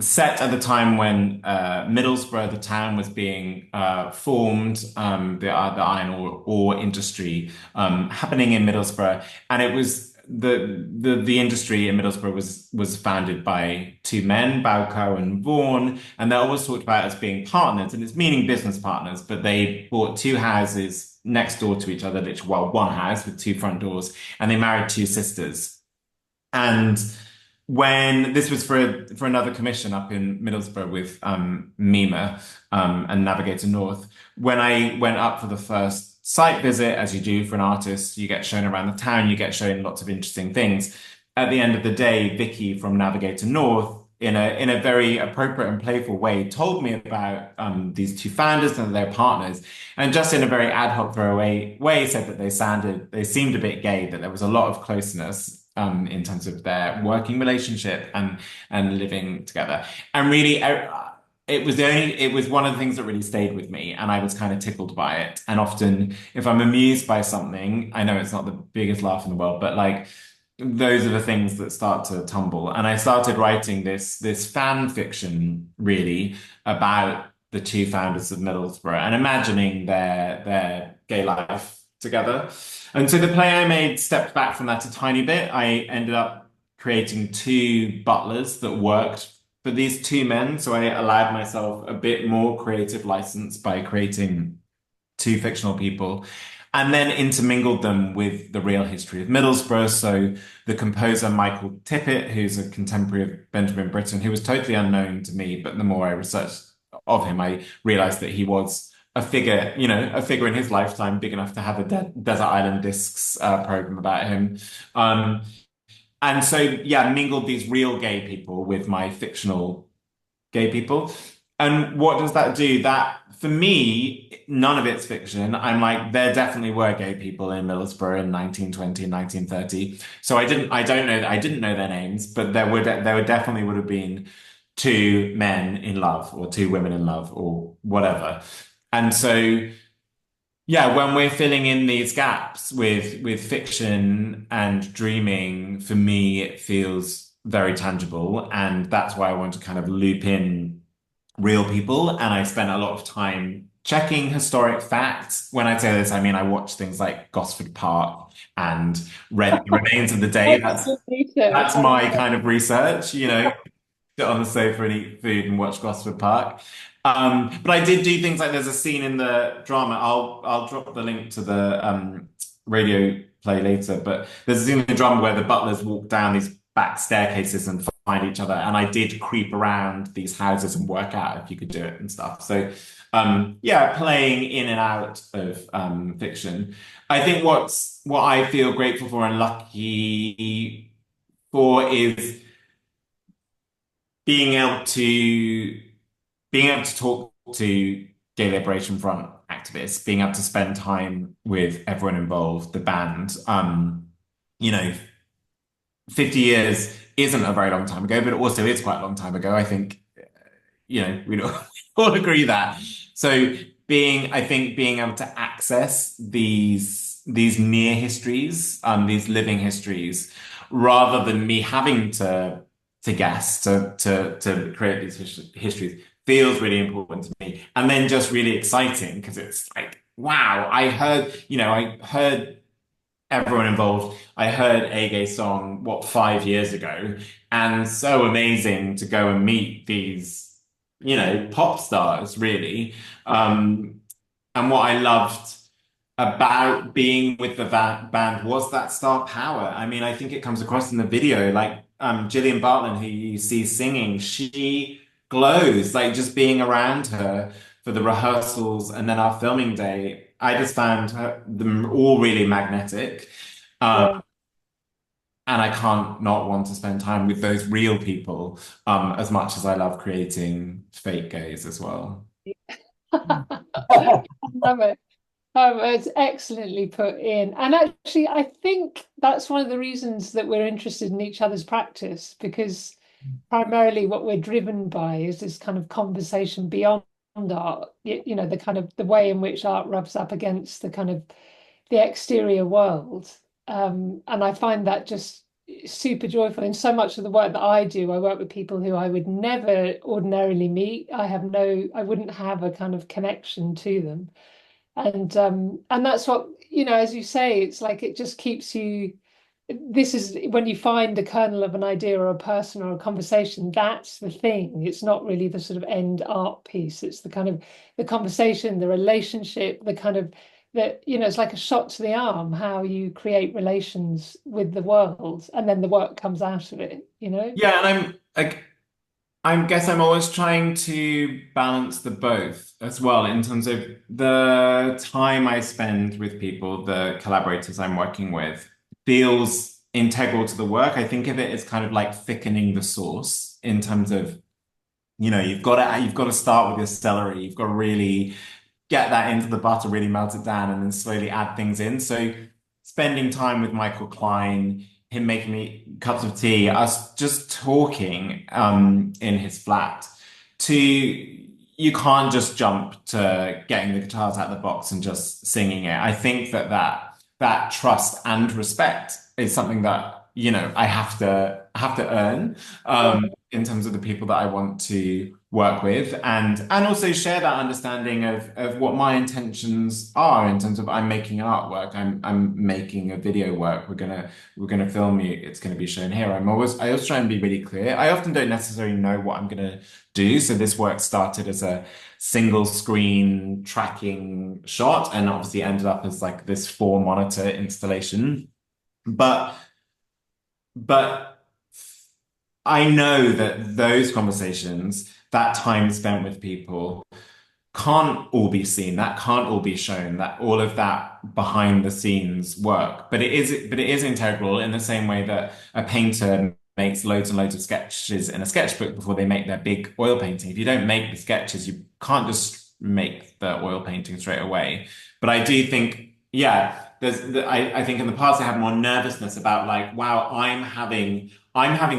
Set at the time when Middlesbrough, the town, was being formed, the iron ore industry happening in Middlesbrough, and it was the industry in Middlesbrough was founded by 2 men, Bowco and Vaughan, and they're always talked about as being partners, and it's meaning business partners. But they bought 2 houses next door to each other, literally, well, one house with 2 front doors, and they married 2 sisters, and when this was for another commission up in Middlesbrough with Mima and Navigator North, when I went up for the first site visit, as you do for an artist, you get shown around the town, you get shown lots of interesting things. At the end of the day, Vicky from Navigator North, in a very appropriate and playful way, told me about these 2 founders and their partners, and just in a very ad hoc throwaway way said that they seemed a bit gay, that there was a lot of closeness in terms of their working relationship and living together. And really, it was one of the things that really stayed with me, and I was kind of tickled by it. And often, if I'm amused by something, I know it's not the biggest laugh in the world, but like, those are the things that start to tumble. And I started writing this fan fiction, really, about the 2 founders of Middlesbrough and imagining their gay life together. And so the play I made stepped back from that a tiny bit. I ended up creating 2 butlers that worked for these 2 men. So I allowed myself a bit more creative license by creating 2 fictional people. and then intermingled them with the real history of Middlesbrough. So the composer Michael Tippett, who's a contemporary of Benjamin Britten, who was totally unknown to me, but the more I researched of him, I realized that he was a figure, a figure in his lifetime big enough to have a Desert Island Discs program about him. Um, and so, yeah, mingled these real gay people with my fictional gay people. And what does that do? That, for me, none of it's fiction. I'm like, there definitely were gay people in Middlesbrough in 1920 and 1930. So I didn't know their names, but there definitely would have been two men in love or two women in love or whatever. And so, yeah, when we're filling in these gaps with fiction and dreaming, for me, it feels very tangible. And that's why I want to kind of loop in real people. And I spent a lot of time checking historic facts. When I say this, I mean I watched things like Gosford Park and read The Remains of the Day. That's my kind of research, sit on the sofa and eat food and watch Gosford Park. But I did do things like there's a scene in the drama. I'll drop the link to the radio play later. But there's a scene in the drama where the butlers walk down these back staircases and find each other. And I did creep around these houses and work out if you could do it and stuff. So yeah, playing in and out of fiction. I think what I feel grateful for and lucky for is being able to talk to Gay Liberation Front activists, being able to spend time with everyone involved, the band. 50 years isn't a very long time ago, but it also is quite a long time ago. I think, we all agree that. So I think being able to access these near histories, these living histories, rather than me having to guess to create these histories feels really important to me. And then just really exciting because it's like, wow, I heard everyone involved. I heard a gay song, 5 years ago, and so amazing to go and meet these, pop stars, really. And what I loved about being with the band was that star power. I mean, I think it comes across in the video, like Gillian Bartland, who you see singing, she glows, like just being around her for the rehearsals and then our filming day. I just found them all really magnetic. Yeah. And I can't not want to spend time with those real people as much as I love creating fake gays as well. I love it. It's excellently put in. And actually, I think that's one of the reasons that we're interested in each other's practice, because primarily what we're driven by is this kind of conversation beyond art, the kind of the way in which art rubs up against the kind of the exterior world. And I find that just super joyful. In so much of the work that I do, I work with people who I would never ordinarily meet. I wouldn't have a kind of connection to them. And that's what, as you say, it's like it just keeps you. This is when you find a kernel of an idea or a person or a conversation, that's the thing. It's not really the sort of end art piece. It's the kind of the conversation, the relationship, the kind of that, it's like a shot to the arm, how you create relations with the world, and then the work comes out of it, Yeah, and I guess I'm always trying to balance the both as well in terms of the time I spend with people, the collaborators I'm working with, feels integral to the work. I think of it as kind of like thickening the sauce in terms of, you've got to start with your celery. You've got to really get that into the butter, really melt it down, and then slowly add things in. So spending time with Michael Klein, him making me cups of tea, us just talking in his flat, you can't just jump to getting the guitars out of the box and just singing it. I think that trust and respect is something that, I have to earn in terms of the people that I want to work with, and also share that understanding of what my intentions are in terms of I'm making an artwork, I'm making a video work, we're gonna film you, it's gonna be shown here. I always try and be really clear. I often don't necessarily know what I'm gonna do. So this work started as a single screen tracking shot and obviously ended up as like this 4-monitor installation. But I know that those conversations, that time spent with people, can't all be seen, that can't all be shown, that all of that behind the scenes work. But it is integral in the same way that a painter makes loads and loads of sketches in a sketchbook before they make their big oil painting. If you don't make the sketches, you can't just make the oil painting straight away. But I do think, yeah, I think in the past I had more nervousness about like, wow, I'm having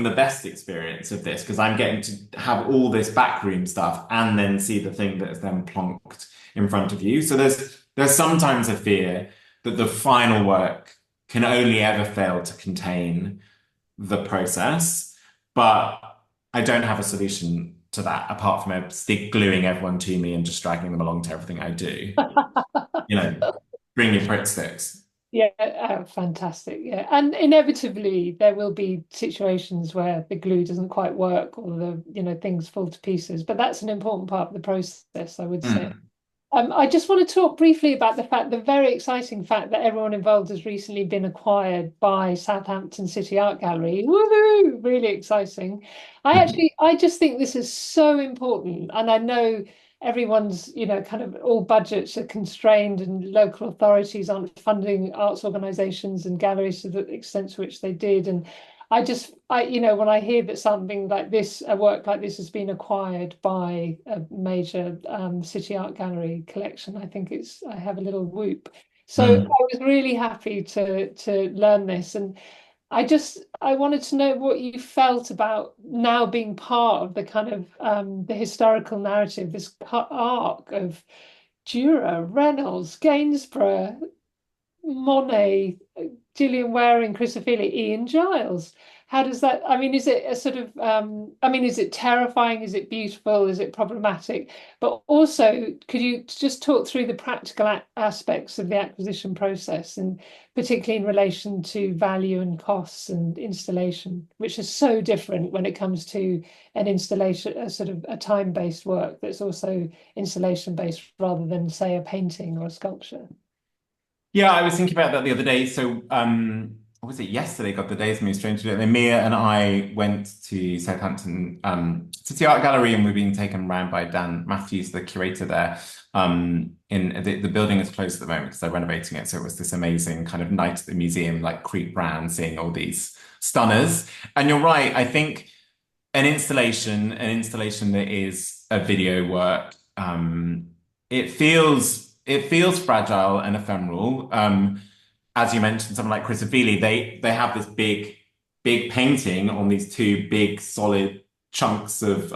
the best experience of this because I'm getting to have all this backroom stuff and then see the thing that is then plonked in front of you. So there's sometimes a fear that the final work can only ever fail to contain the process, but I don't have a solution to that apart from stick gluing everyone to me and just dragging them along to everything I do. Bring your Pritt sticks. Yeah, fantastic. Yeah, and inevitably there will be situations where the glue doesn't quite work or the things fall to pieces, but that's an important part of the process, I would say. I just want to talk briefly about the very exciting fact that everyone involved has recently been acquired by Southampton City Art Gallery. Woohoo! Really exciting. I just think this is so important, and I know everyone's, kind of all budgets are constrained and local authorities aren't funding arts organisations and galleries to the extent to which they did. And when I hear that something like this, a work like this has been acquired by a major city art gallery collection, I have a little whoop. So I was really happy to learn this. And I wanted to know what you felt about now being part of the kind of the historical narrative, this arc of Dürer, Reynolds, Gainsborough, Monet, Gillian Waring, Chris Ophelia, Ian Giles. How does that, is it a sort of, is it terrifying? Is it beautiful? Is it problematic? But also, could you just talk through the practical aspects of the acquisition process, and particularly in relation to value and costs and installation, which is so different when it comes to an installation, a sort of a time-based work that's also installation-based rather than, say, a painting or a sculpture? Yeah, I was thinking about that the other day. So, what was it? Yesterday, God, the days moved strangely. Mia and I went to Southampton City Art Gallery, and we're being taken around by Dan Matthews, the curator there. In the building is closed at the moment because they're renovating it. So it was this amazing kind of night at the museum, like creep round, seeing all these stunners. And you're right. I think an installation that is a video work, it feels fragile and ephemeral. As you mentioned, someone like Chris Ophelia, they have this big painting on these two big solid chunks of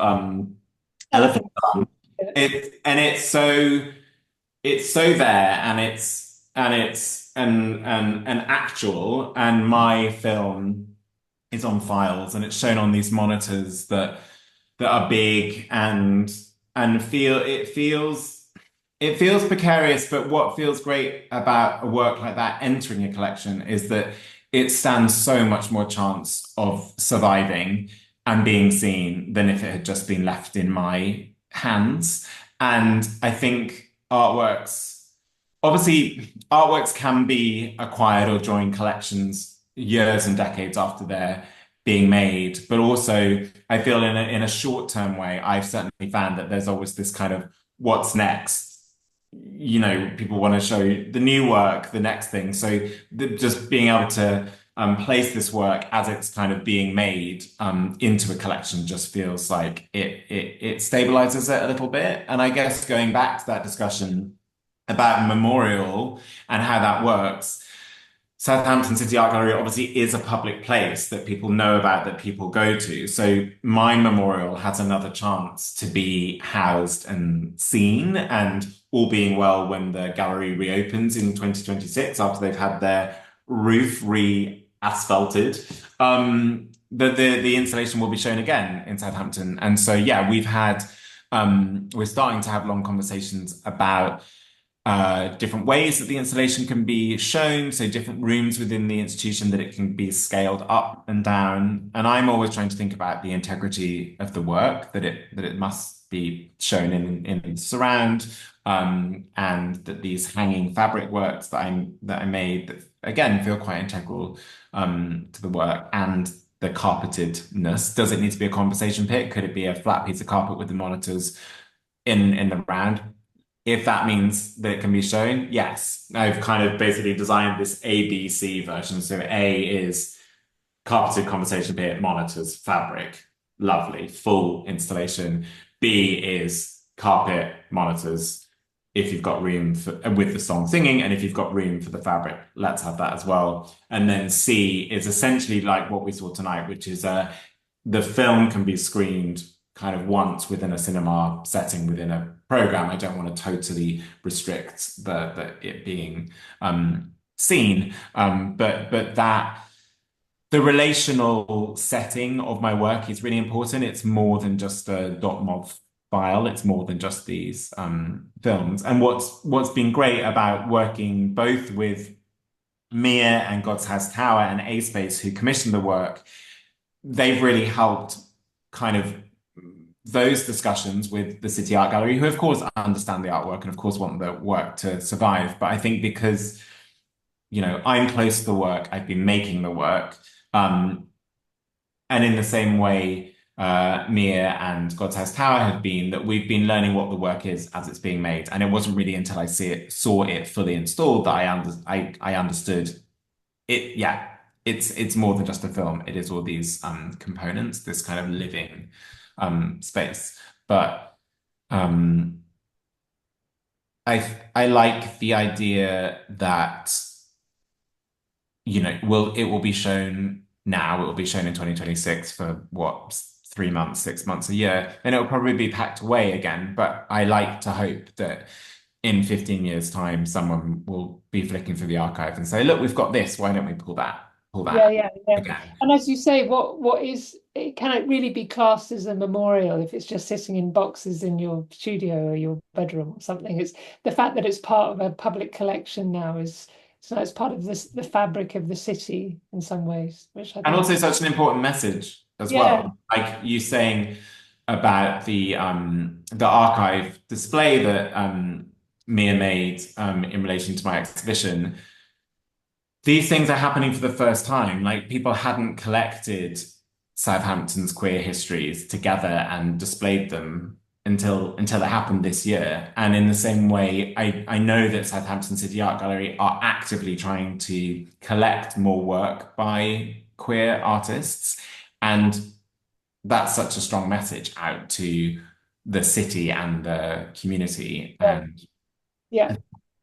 elephant dung. It's so there, and it's actual, and my film is on files, and it's shown on these monitors that are big and it feels precarious, but what feels great about a work like that entering a collection is that it stands so much more chance of surviving and being seen than if it had just been left in my hands. And I think artworks can be acquired or join collections years and decades after they're being made, but also I feel in a short-term way, I've certainly found that there's always this kind of what's next. People want to show the new work, the next thing. So just being able to place this work as it's kind of being made into a collection just feels like it stabilizes it a little bit. And I guess going back to that discussion about memorial and how that works, Southampton City Art Gallery obviously is a public place that people know about, that people go to. So my memorial has another chance to be housed and seen, and all being well, when the gallery reopens in 2026, after they've had their roof re-asphalted, the installation will be shown again in Southampton. And so, yeah, we've had we're starting to have long conversations about different ways that the installation can be shown, so different rooms within the institution that it can be scaled up and down. And I'm always trying to think about the integrity of the work, that it must be shown in surround, and that these hanging fabric works that I made that again feel quite integral to the work, and the carpetedness. Does it need to be a conversation pit? Could it be a flat piece of carpet with the monitors in the round? If that means that it can be shown, yes. I've kind of basically designed this ABC version. So A is carpeted conversation pit, monitors, fabric, lovely, full installation. B is carpet, monitors, if you've got room for, with the song singing, and if you've got room for the fabric, let's have that as well. And then C is essentially like what we saw tonight, which is the film can be screened kind of once within a cinema setting within a program. I don't want to totally restrict the it being seen, but that the relational setting of my work is really important. It's more than just a .mov file. It's more than just these films. And what's been great about working both with Mia and God's House Tower and A Space, who commissioned the work, they've really helped kind of those discussions with the City Art Gallery, who of course understand the artwork and of course want the work to survive. But I think because, you know, I'm close to the work, I've been making the work, and in the same way, Mia and God's House Tower have been, that we've been learning what the work is as it's being made. And it wasn't really until I saw it fully installed that I understood it. Yeah, it's more than just a film. It is all these components, this kind of living space. But I like the idea that, you know, it will be shown now, it will be shown in 2026 for what, 3 months, 6 months, a year, and it will probably be packed away again. But I like to hope that in 15 years' time, someone will be flicking through the archive and say, look, we've got this, why don't we pull that Yeah. again? And as you say, can it really be classed as a memorial if it's just sitting in boxes in your studio or your bedroom or something? It's the fact that it's part of a public collection now is, so it's part of this, the fabric of the city in some ways, which I And think also such an important message as well. Like you saying about the archive display that Mia made in relation to my exhibition. These things are happening for the first time. Like, people hadn't collected Southampton's queer histories together and displayed them until it happened this year. And in the same way, I know that Southampton City Art Gallery are actively trying to collect more work by queer artists. And that's such a strong message out to the city and the community. And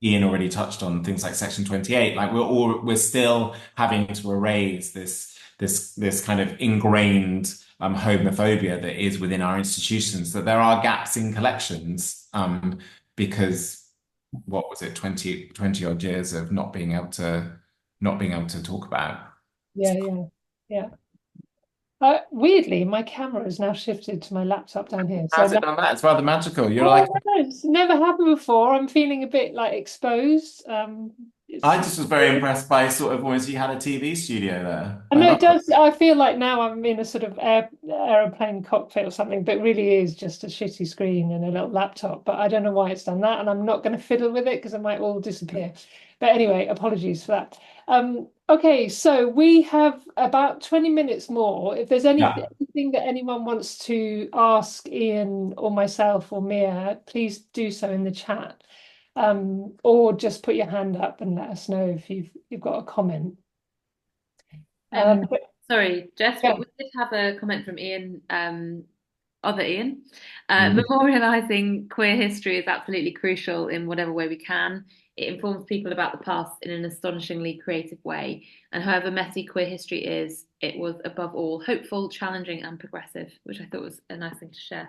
Ian already touched on things like Section 28. Like, we're still having to erase this kind of ingrained homophobia that is within our institutions, that there are gaps in collections because what was it, 20 odd years of not being able to talk about. Yeah. Weirdly, my camera has now shifted to my laptop down here. How's it done that? It's rather magical. You're it's never happened before. I'm feeling a bit like exposed. I just was very impressed by sort of almost you had a TV studio there. I know it does. I feel like now I'm in a sort of aeroplane cockpit or something, but it really is just a shitty screen and a little laptop. But I don't know why it's done that, and I'm not going to fiddle with it because it might all disappear. But anyway, apologies for that. Okay, so we have about 20 minutes more. If there's anything that anyone wants to ask Ian or myself or Mia, please do so in the chat. Or just put your hand up and let us know if you've got a comment. Sorry, Jes, but we did have a comment from Ian, other Ian. Memorializing queer history is absolutely crucial in whatever way we can. It informs people about the past in an astonishingly creative way. And however messy queer history is, it was above all hopeful, challenging, and progressive, which I thought was a nice thing to share.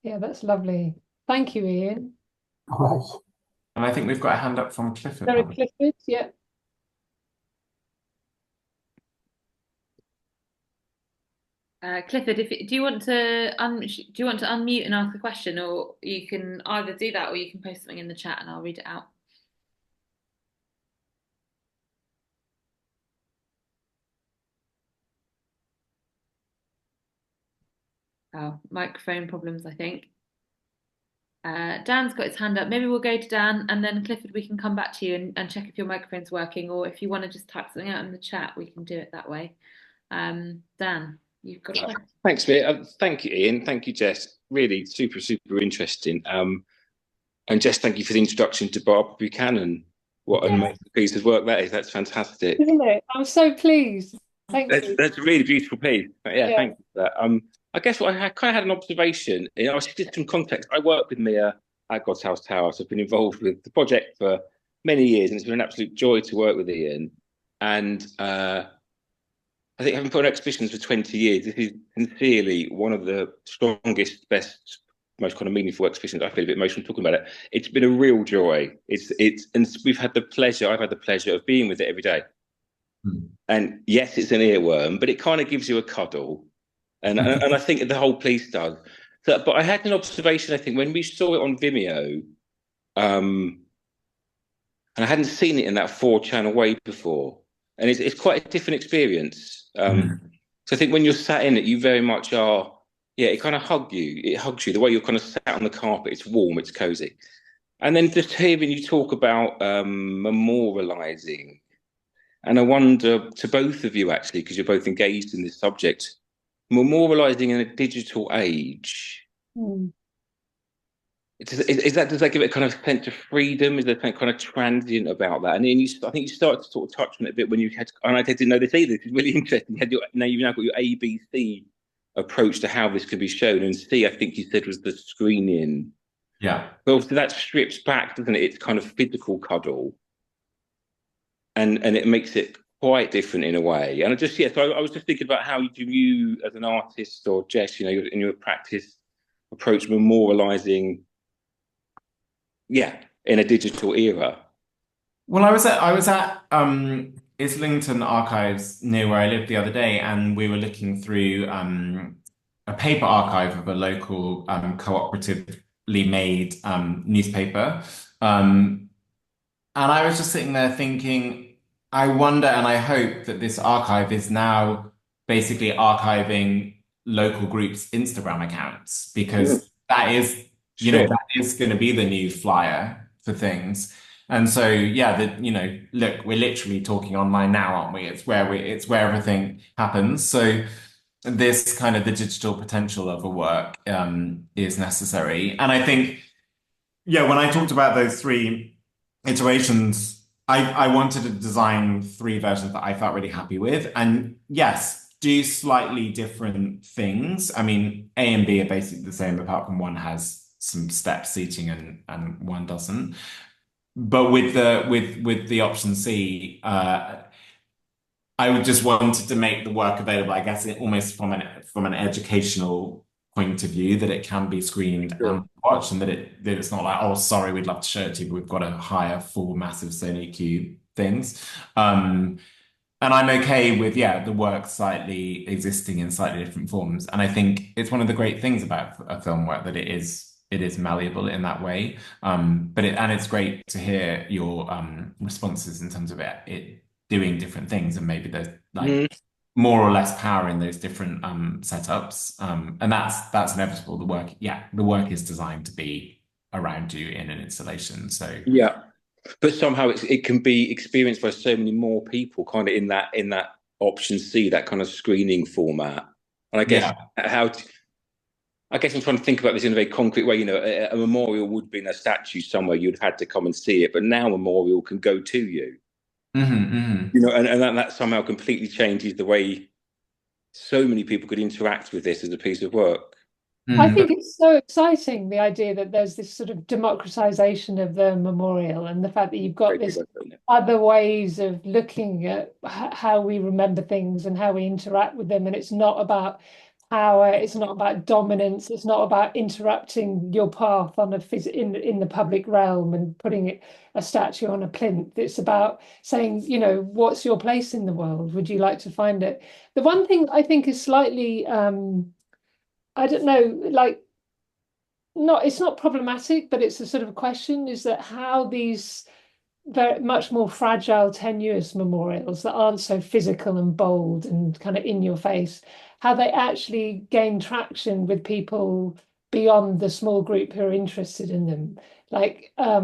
Yeah, that's lovely. Thank you, Ian. All right. And I think we've got a hand up from Clifford. Clifford, yeah. Clifford, do you want to unmute and ask a question, or you can either do that or you can post something in the chat and I'll read it out. Oh, microphone problems, I think. Dan's got his hand up. Maybe we'll go to Dan, and then Clifford, we can come back to you and check if your microphone's working, or if you want to just type something out in the chat, we can do it that way. Dan, you've got a question. Thanks, Mia. Thank you, Ian. Thank you, Jes. Really super interesting. And Jes, thank you for the introduction to Barbara Buchanan. What an amazing piece of work that is. That's fantastic. Isn't it? I'm so pleased. Thank you. That's a really beautiful piece. Yeah, thank you for that. I guess I kind of had an observation. I should give some context. I work with Mia at God's House Tower, so I've been involved with the project for many years, and it's been an absolute joy to work with Ian. And I think having put on exhibitions for 20 years, this is sincerely one of the strongest, best, most kind of meaningful exhibitions. I feel a bit emotional talking about it. It's been a real joy. And we've had the pleasure. I've had the pleasure of being with it every day. And yes, it's an earworm, but it kind of gives you a cuddle. And I think the whole piece does. So, but I had an observation, I think, when we saw it on Vimeo, and I hadn't seen it in that 4-channel way before. And it's quite a different experience. So I think when you're sat in it, you very much are, it kind of hugs you. It hugs you. The way you're kind of sat on the carpet, it's warm, it's cozy. And then just hearing you talk about memorializing. And I wonder to both of you, actually, because you're both engaged in this subject, memorializing in a digital age. Does that give it a kind of sense of freedom? Is there something kind of transient about that? And then I think you started to sort of touch on it a bit when you had, and I didn't know this either. It's really interesting. You've now got your ABC approach to how this can be shown, and C, I think you said, was the screening. Yeah. Well, so that strips back, doesn't it? It's kind of physical cuddle, and it makes it quite different in a way. And so I was just thinking about how you as an artist, or Jes, in your practice, approach memorializing, in a digital era. Well, I was at Islington Archives near where I lived the other day, and we were looking through a paper archive of a local cooperatively made newspaper. And I was just sitting there thinking, I wonder and I hope that this archive is now basically archiving local groups' Instagram accounts, because that is, that is going to be the new flyer for things. And so, look, we're literally talking online now, aren't we? It's where everything happens. So this kind of the digital potential of a work is necessary. And I think, when I talked about those 3 iterations, I wanted to design 3 versions that I felt really happy with. And yes, do slightly different things. I mean, A and B are basically the same, apart from one has some step seating and one doesn't. But with the option C, I just wanted to make the work available, I guess, almost from an educational point of view, that it can be screened and watched, and that it's not like, oh, sorry, we'd love to show it to you, but we've got to hire 4 massive Sony Cube things. And I'm okay with, the work slightly existing in slightly different forms. And I think it's one of the great things about a film work, that it is malleable in that way. But it's great to hear your responses in terms of it doing different things, and maybe there's like more or less power in those different setups. And that's inevitable. The work is designed to be around you in an installation. So but somehow it can be experienced by so many more people, kind of in that option C, that kind of screening format. And I guess I guess I'm trying to think about this in a very concrete way. A memorial would be in a statue somewhere, you'd have had to come and see it, but now a memorial can go to you. And that somehow completely changes the way so many people could interact with this as a piece of work. I think it's so exciting, the idea that there's this sort of democratization of the memorial, and the fact that you've got this other ways of looking at how we remember things and how we interact with them. And it's not about power, it's not about dominance, it's not about interrupting your path on in the public realm and putting a statue on a plinth. It's about saying, you know, what's your place in the world? Would you like to find it? The one thing I think is slightly I don't know, like, it's not problematic, but it's a sort of a question, is that how these very much more fragile, tenuous memorials that aren't so physical and bold and kind of in your face, how they actually gain traction with people beyond the small group who are interested in them. Like, I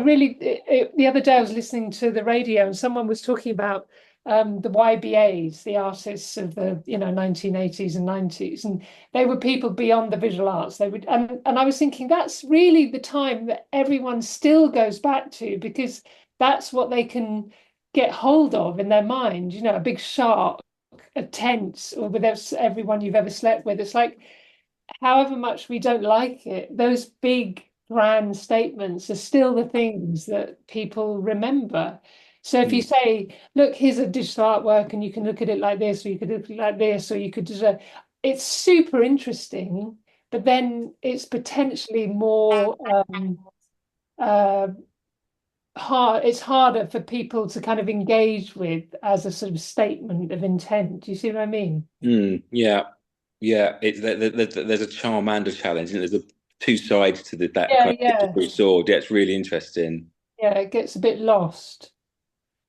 really, the other day I was listening to the radio and someone was talking about the YBAs, the artists of the 1980s and 90s, and they were people beyond the visual arts. They would, and I was thinking that's really the time that everyone still goes back to, because that's what they can get hold of in their mind. You know, a big shark, a tent, or with everyone you've ever slept with. It's like, however much we don't like it, those big grand statements are still the things that people remember. So if you say, look, here's a digital artwork and you can look at it like this, or you could look at it like this, or you could just, it's super interesting, but then it's potentially more it's harder for people to kind of engage with as a sort of statement of intent. Do you see what I mean? Yeah. There's a charm and a challenge, and there's two sides to that kind of sword. Yeah, it's really interesting. Yeah, it gets a bit lost.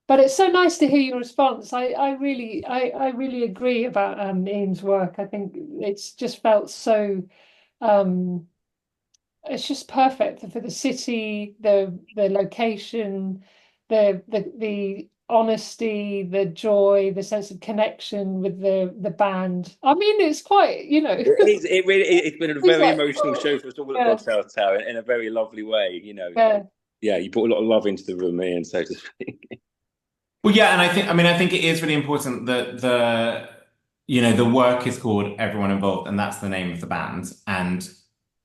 But it's so nice to hear your response. I really agree about Ian's work. I think it's just felt so it's just perfect for the city, the location, the honesty, the joy, the sense of connection with the band. I mean, it's quite, it's been a very emotional show for us all at God's House Tower in a very lovely way, Yeah, you brought a lot of love into the room, Ian, so to speak. Well, yeah, and I think it is really important that the work is called Everyone Involved, and that's the name of the band. And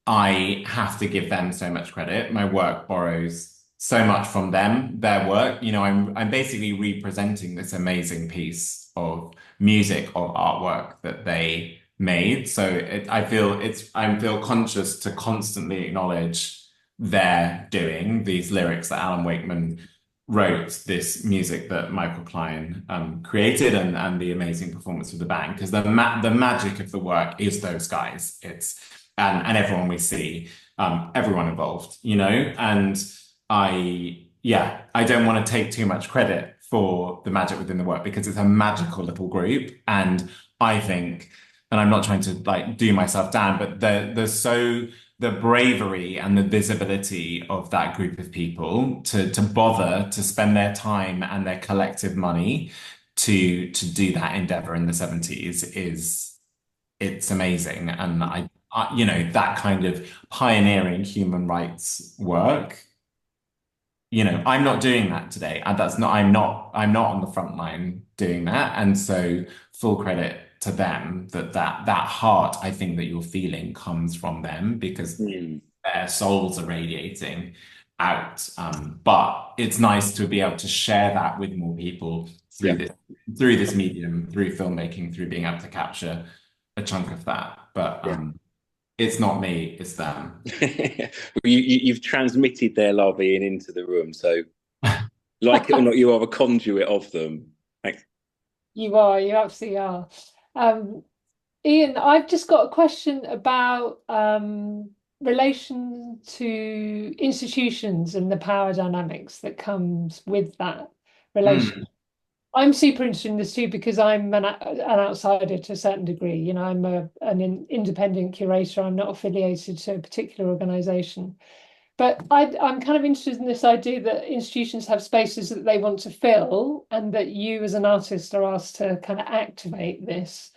I have to give them so much credit. My work borrows so much from them, their work. I'm basically representing this amazing piece of music, of artwork that they made. So I feel conscious to constantly acknowledge their doing, these lyrics that Alan Wakeman wrote, this music that Michael Klein created, and the amazing performance of the band, because the magic of the work is those guys. And everyone we see, everyone involved, and I don't want to take too much credit for the magic within the work, because it's a magical little group. And I think, and I'm not trying to like do myself down, but the bravery and the visibility of that group of people to bother to spend their time and their collective money to do that endeavor in the 70s it's amazing. And I that kind of pioneering human rights work, I'm not doing that today. And I'm not on the front line doing that. And so full credit to them that heart, I think, that you're feeling comes from them, because their souls are radiating out. But it's nice to be able to share that with more people through this medium, through filmmaking, through being able to capture a chunk of that. But it's not me, it's them. You've transmitted their love, Ian, into the room. So, like it or not, you are a conduit of them. Thanks. You absolutely are. Ian, I've just got a question about relation to institutions and the power dynamics that comes with that relation. I'm super interested in this too, because I'm an outsider to a certain degree. I'm an independent curator. I'm not affiliated to a particular organisation. But I'm kind of interested in this idea that institutions have spaces that they want to fill, and that you as an artist are asked to kind of activate this.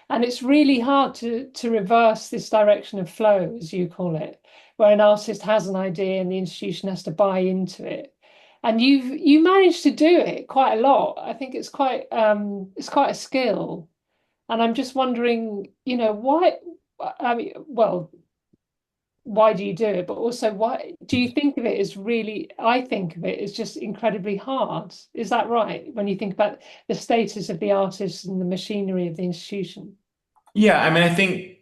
And it's really hard to reverse this direction of flow, as you call it, where an artist has an idea and the institution has to buy into it. And you managed to do it quite a lot. I think it's quite a skill. And I'm just wondering, why? I mean, well, why do you do it? But also, why do you think of it as really? I think of it as just incredibly hard. Is that right? When you think about the status of the artist and the machinery of the institution? Yeah, I mean, I think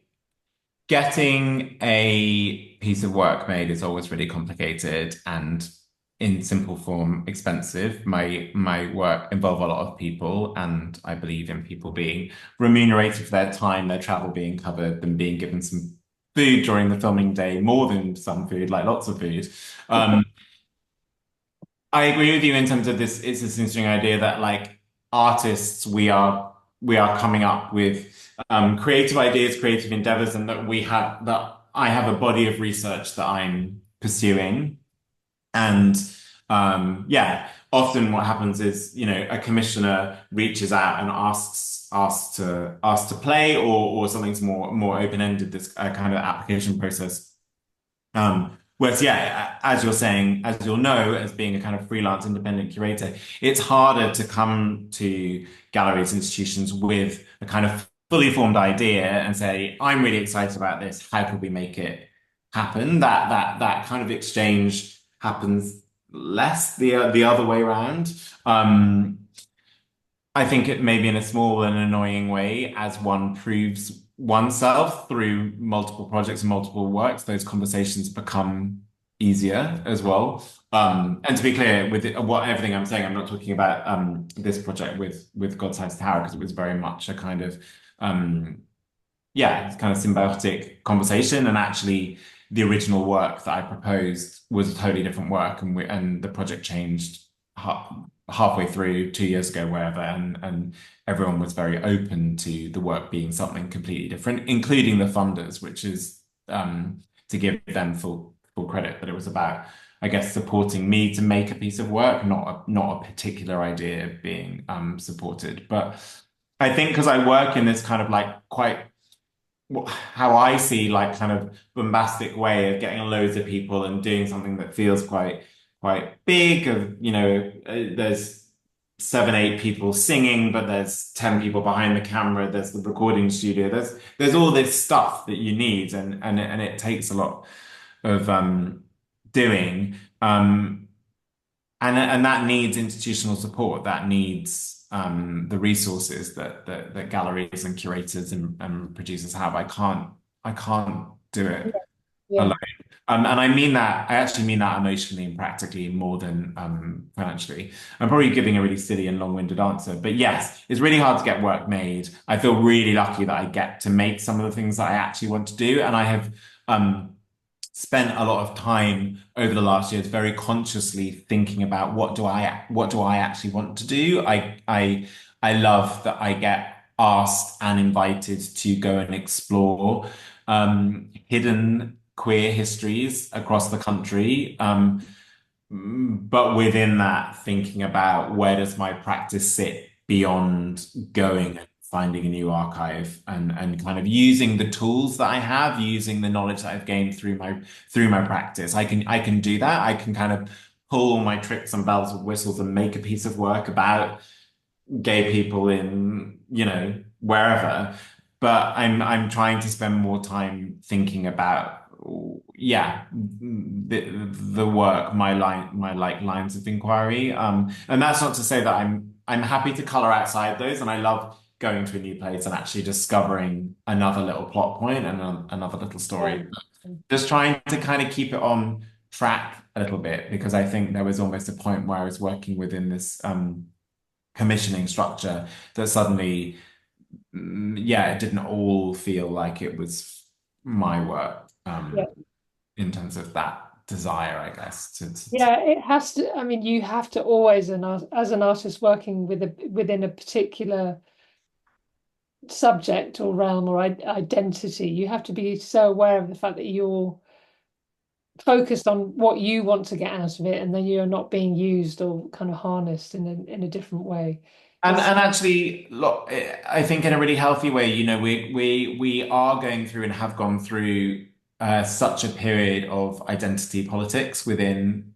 getting a piece of work made is always really complicated and in simple form expensive. My work involve a lot of people, and I believe in people being remunerated for their time, their travel being covered, and being given some food during the filming day, more than some food, like lots of food. Um, I agree with you in terms of this. It's this interesting idea that like artists, we are coming up with creative ideas, creative endeavors, and that I have a body of research that I'm pursuing. And yeah, often what happens is, a commissioner reaches out and asks to play, or something's more open-ended, this kind of application process. Whereas, yeah, as you're saying, as you'll know, as being a kind of freelance independent curator, it's harder to come to galleries, institutions with a kind of fully formed idea and say, I'm really excited about this. How could we make it happen? That kind of exchange happens less the other way around. I think it may be in a small and annoying way as one proves oneself through multiple projects and multiple works, those conversations become easier as well. And to be clear, with everything I'm saying, I'm not talking about this project with God Size Tower, because it was very much a kind of it's kind of symbiotic conversation. And actually, the original work that I proposed was a totally different work, and the project changed halfway through 2 years ago, wherever, and everyone was very open to the work being something completely different, including the funders, which is to give them full credit. But it was about, I guess, supporting me to make a piece of work, not a particular idea being supported. But I think because I work in this kind of like quite how I see like kind of bombastic way of getting loads of people and doing something that feels quite big. There's 7, 8 people singing, but there's 10 people behind the camera. There's the recording studio. There's all this stuff that you need, and it takes a lot of doing. And that needs institutional support. That needs the resources that galleries and curators and producers have. I can't do it Yeah. alone. And I actually mean that emotionally and practically more than financially. I'm probably giving a really silly and long-winded answer, but yes, it's really hard to get work made. I feel really lucky that I get to make some of the things that I actually want to do, and I have spent a lot of time over the last years very consciously thinking about what do I actually want to do. I love that I get asked and invited to go and explore hidden queer histories across the country. But within that, thinking about where does my practice sit beyond going and finding a new archive, and kind of using the tools that I have, using the knowledge that I've gained through my practice. I can do that. I can kind of pull all my tricks and bells and whistles and make a piece of work about gay people in, wherever. But I'm trying to spend more time thinking about, yeah, the work, my like lines of inquiry. And that's not to say that I'm happy to color outside those, and I love going to a new place and actually discovering another little plot point and another little story. Just trying to kind of keep it on track a little bit, because I think there was almost a point where I was working within this commissioning structure that suddenly, it didn't all feel like it was my work, in terms of that desire, I guess. Yeah, it has to. I mean, you have to always, as an artist working within a particular subject or realm or identity, you have to be so aware of the fact that you're focused on what you want to get out of it, and then you're not being used or kind of harnessed in a different way. And actually, look, I think in a really healthy way, we are going through and have gone through such a period of identity politics within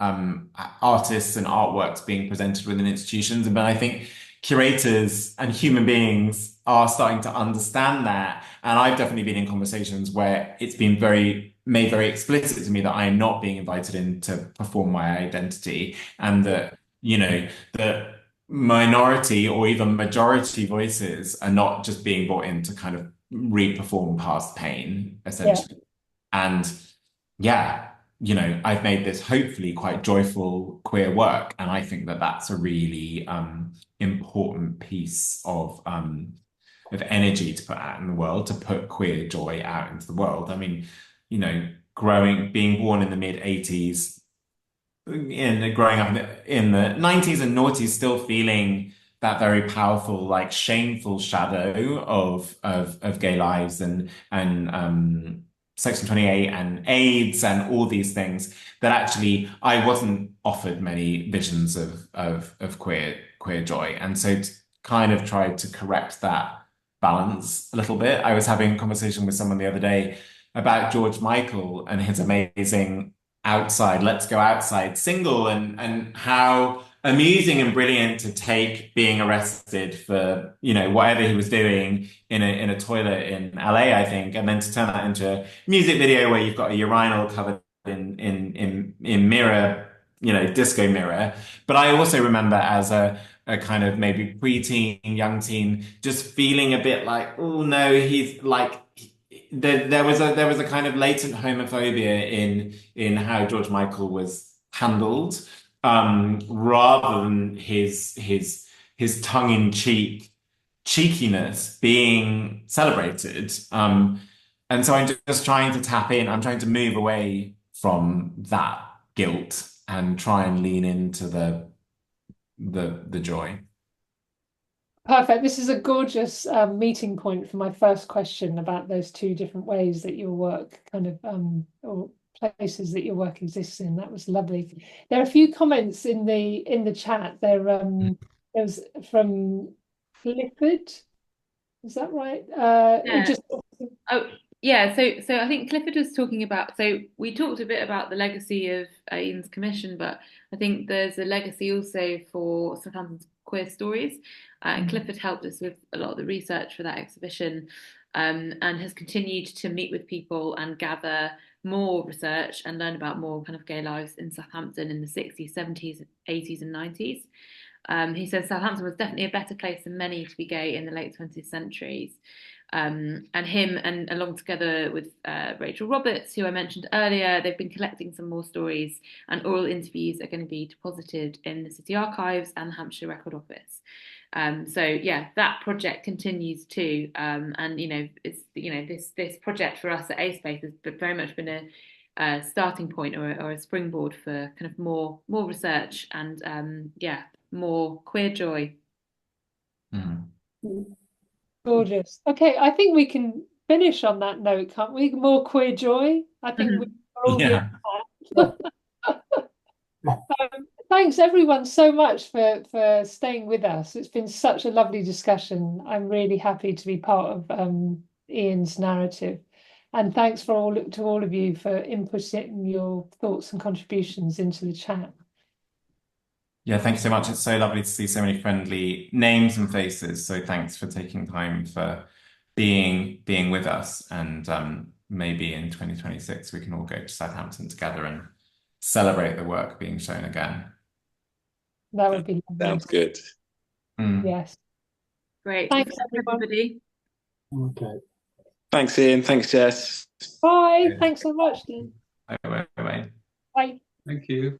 artists and artworks being presented within institutions. But I think curators and human beings are starting to understand that. And I've definitely been in conversations where it's been made very explicit to me that I am not being invited in to perform my identity, and that, minority or even majority voices are not just being brought in to kind of re-perform past pain, essentially. And yeah, I've made this hopefully quite joyful queer work, and I think that that's a really important piece of energy to put out in the world, to put queer joy out into the world. I mean, being born in the mid-80s, growing up in the 90s and noughties, still feeling that very powerful, like shameful shadow of gay lives and Section 28 and AIDS and all these things, that actually I wasn't offered many visions of queer joy. And so kind of tried to correct that balance a little bit. I was having a conversation with someone the other day about George Michael and his amazing Outside, Let's Go Outside single, and how amusing and brilliant to take being arrested for, whatever he was doing in a toilet in LA, I think, and then to turn that into a music video where you've got a urinal covered in mirror, disco mirror. But I also remember as a kind of maybe preteen, young teen, just feeling a bit like, oh no, he's like, there was a kind of latent homophobia in how George Michael was handled, rather than his tongue-in-cheek cheekiness being celebrated. And so I'm just trying to tap in. I'm trying to move away from that guilt and try and lean into the joy. Perfect. This is a gorgeous meeting point for my first question about those two different ways that your work kind of or places that your work exists in. That was lovely. There are a few comments in the chat. There was from Clifford. Is that right? Oh yeah, so I think Clifford was talking about, so we talked a bit about the legacy of Ian's commission, but I think there's a legacy also for Southampton's queer stories. And Clifford helped us with a lot of the research for that exhibition, and has continued to meet with people and gather more research and learn about more kind of gay lives in Southampton in the 60s, 70s, 80s, and 90s. He says Southampton was definitely a better place than many to be gay in the late 20th centuries. And him, and along together with Rachel Roberts, who I mentioned earlier, they've been collecting some more stories, and oral interviews are going to be deposited in the City Archives and the Hampshire Record Office. So yeah, that project continues too, and it's this project for us at A Space has very much been a starting point or a springboard for kind of more research and more queer joy. Gorgeous. Okay, I think we can finish on that note, can't we? More queer joy. I think we all Yeah. Thanks everyone so much for staying with us. It's been such a lovely discussion. I'm really happy to be part of Ian's narrative. And thanks to all of you for inputting your thoughts and contributions into the chat. Yeah, thanks so much. It's so lovely to see so many friendly names and faces. So thanks for taking time for being with us. And maybe in 2026 we can all go to Southampton together and celebrate the work being shown again. That would be lovely. Sounds good. Yes. Great. Thanks everybody. Okay. Thanks, Ian. Thanks, Jes. Bye. Thanks so much, Dean. Bye. Bye. Thank you.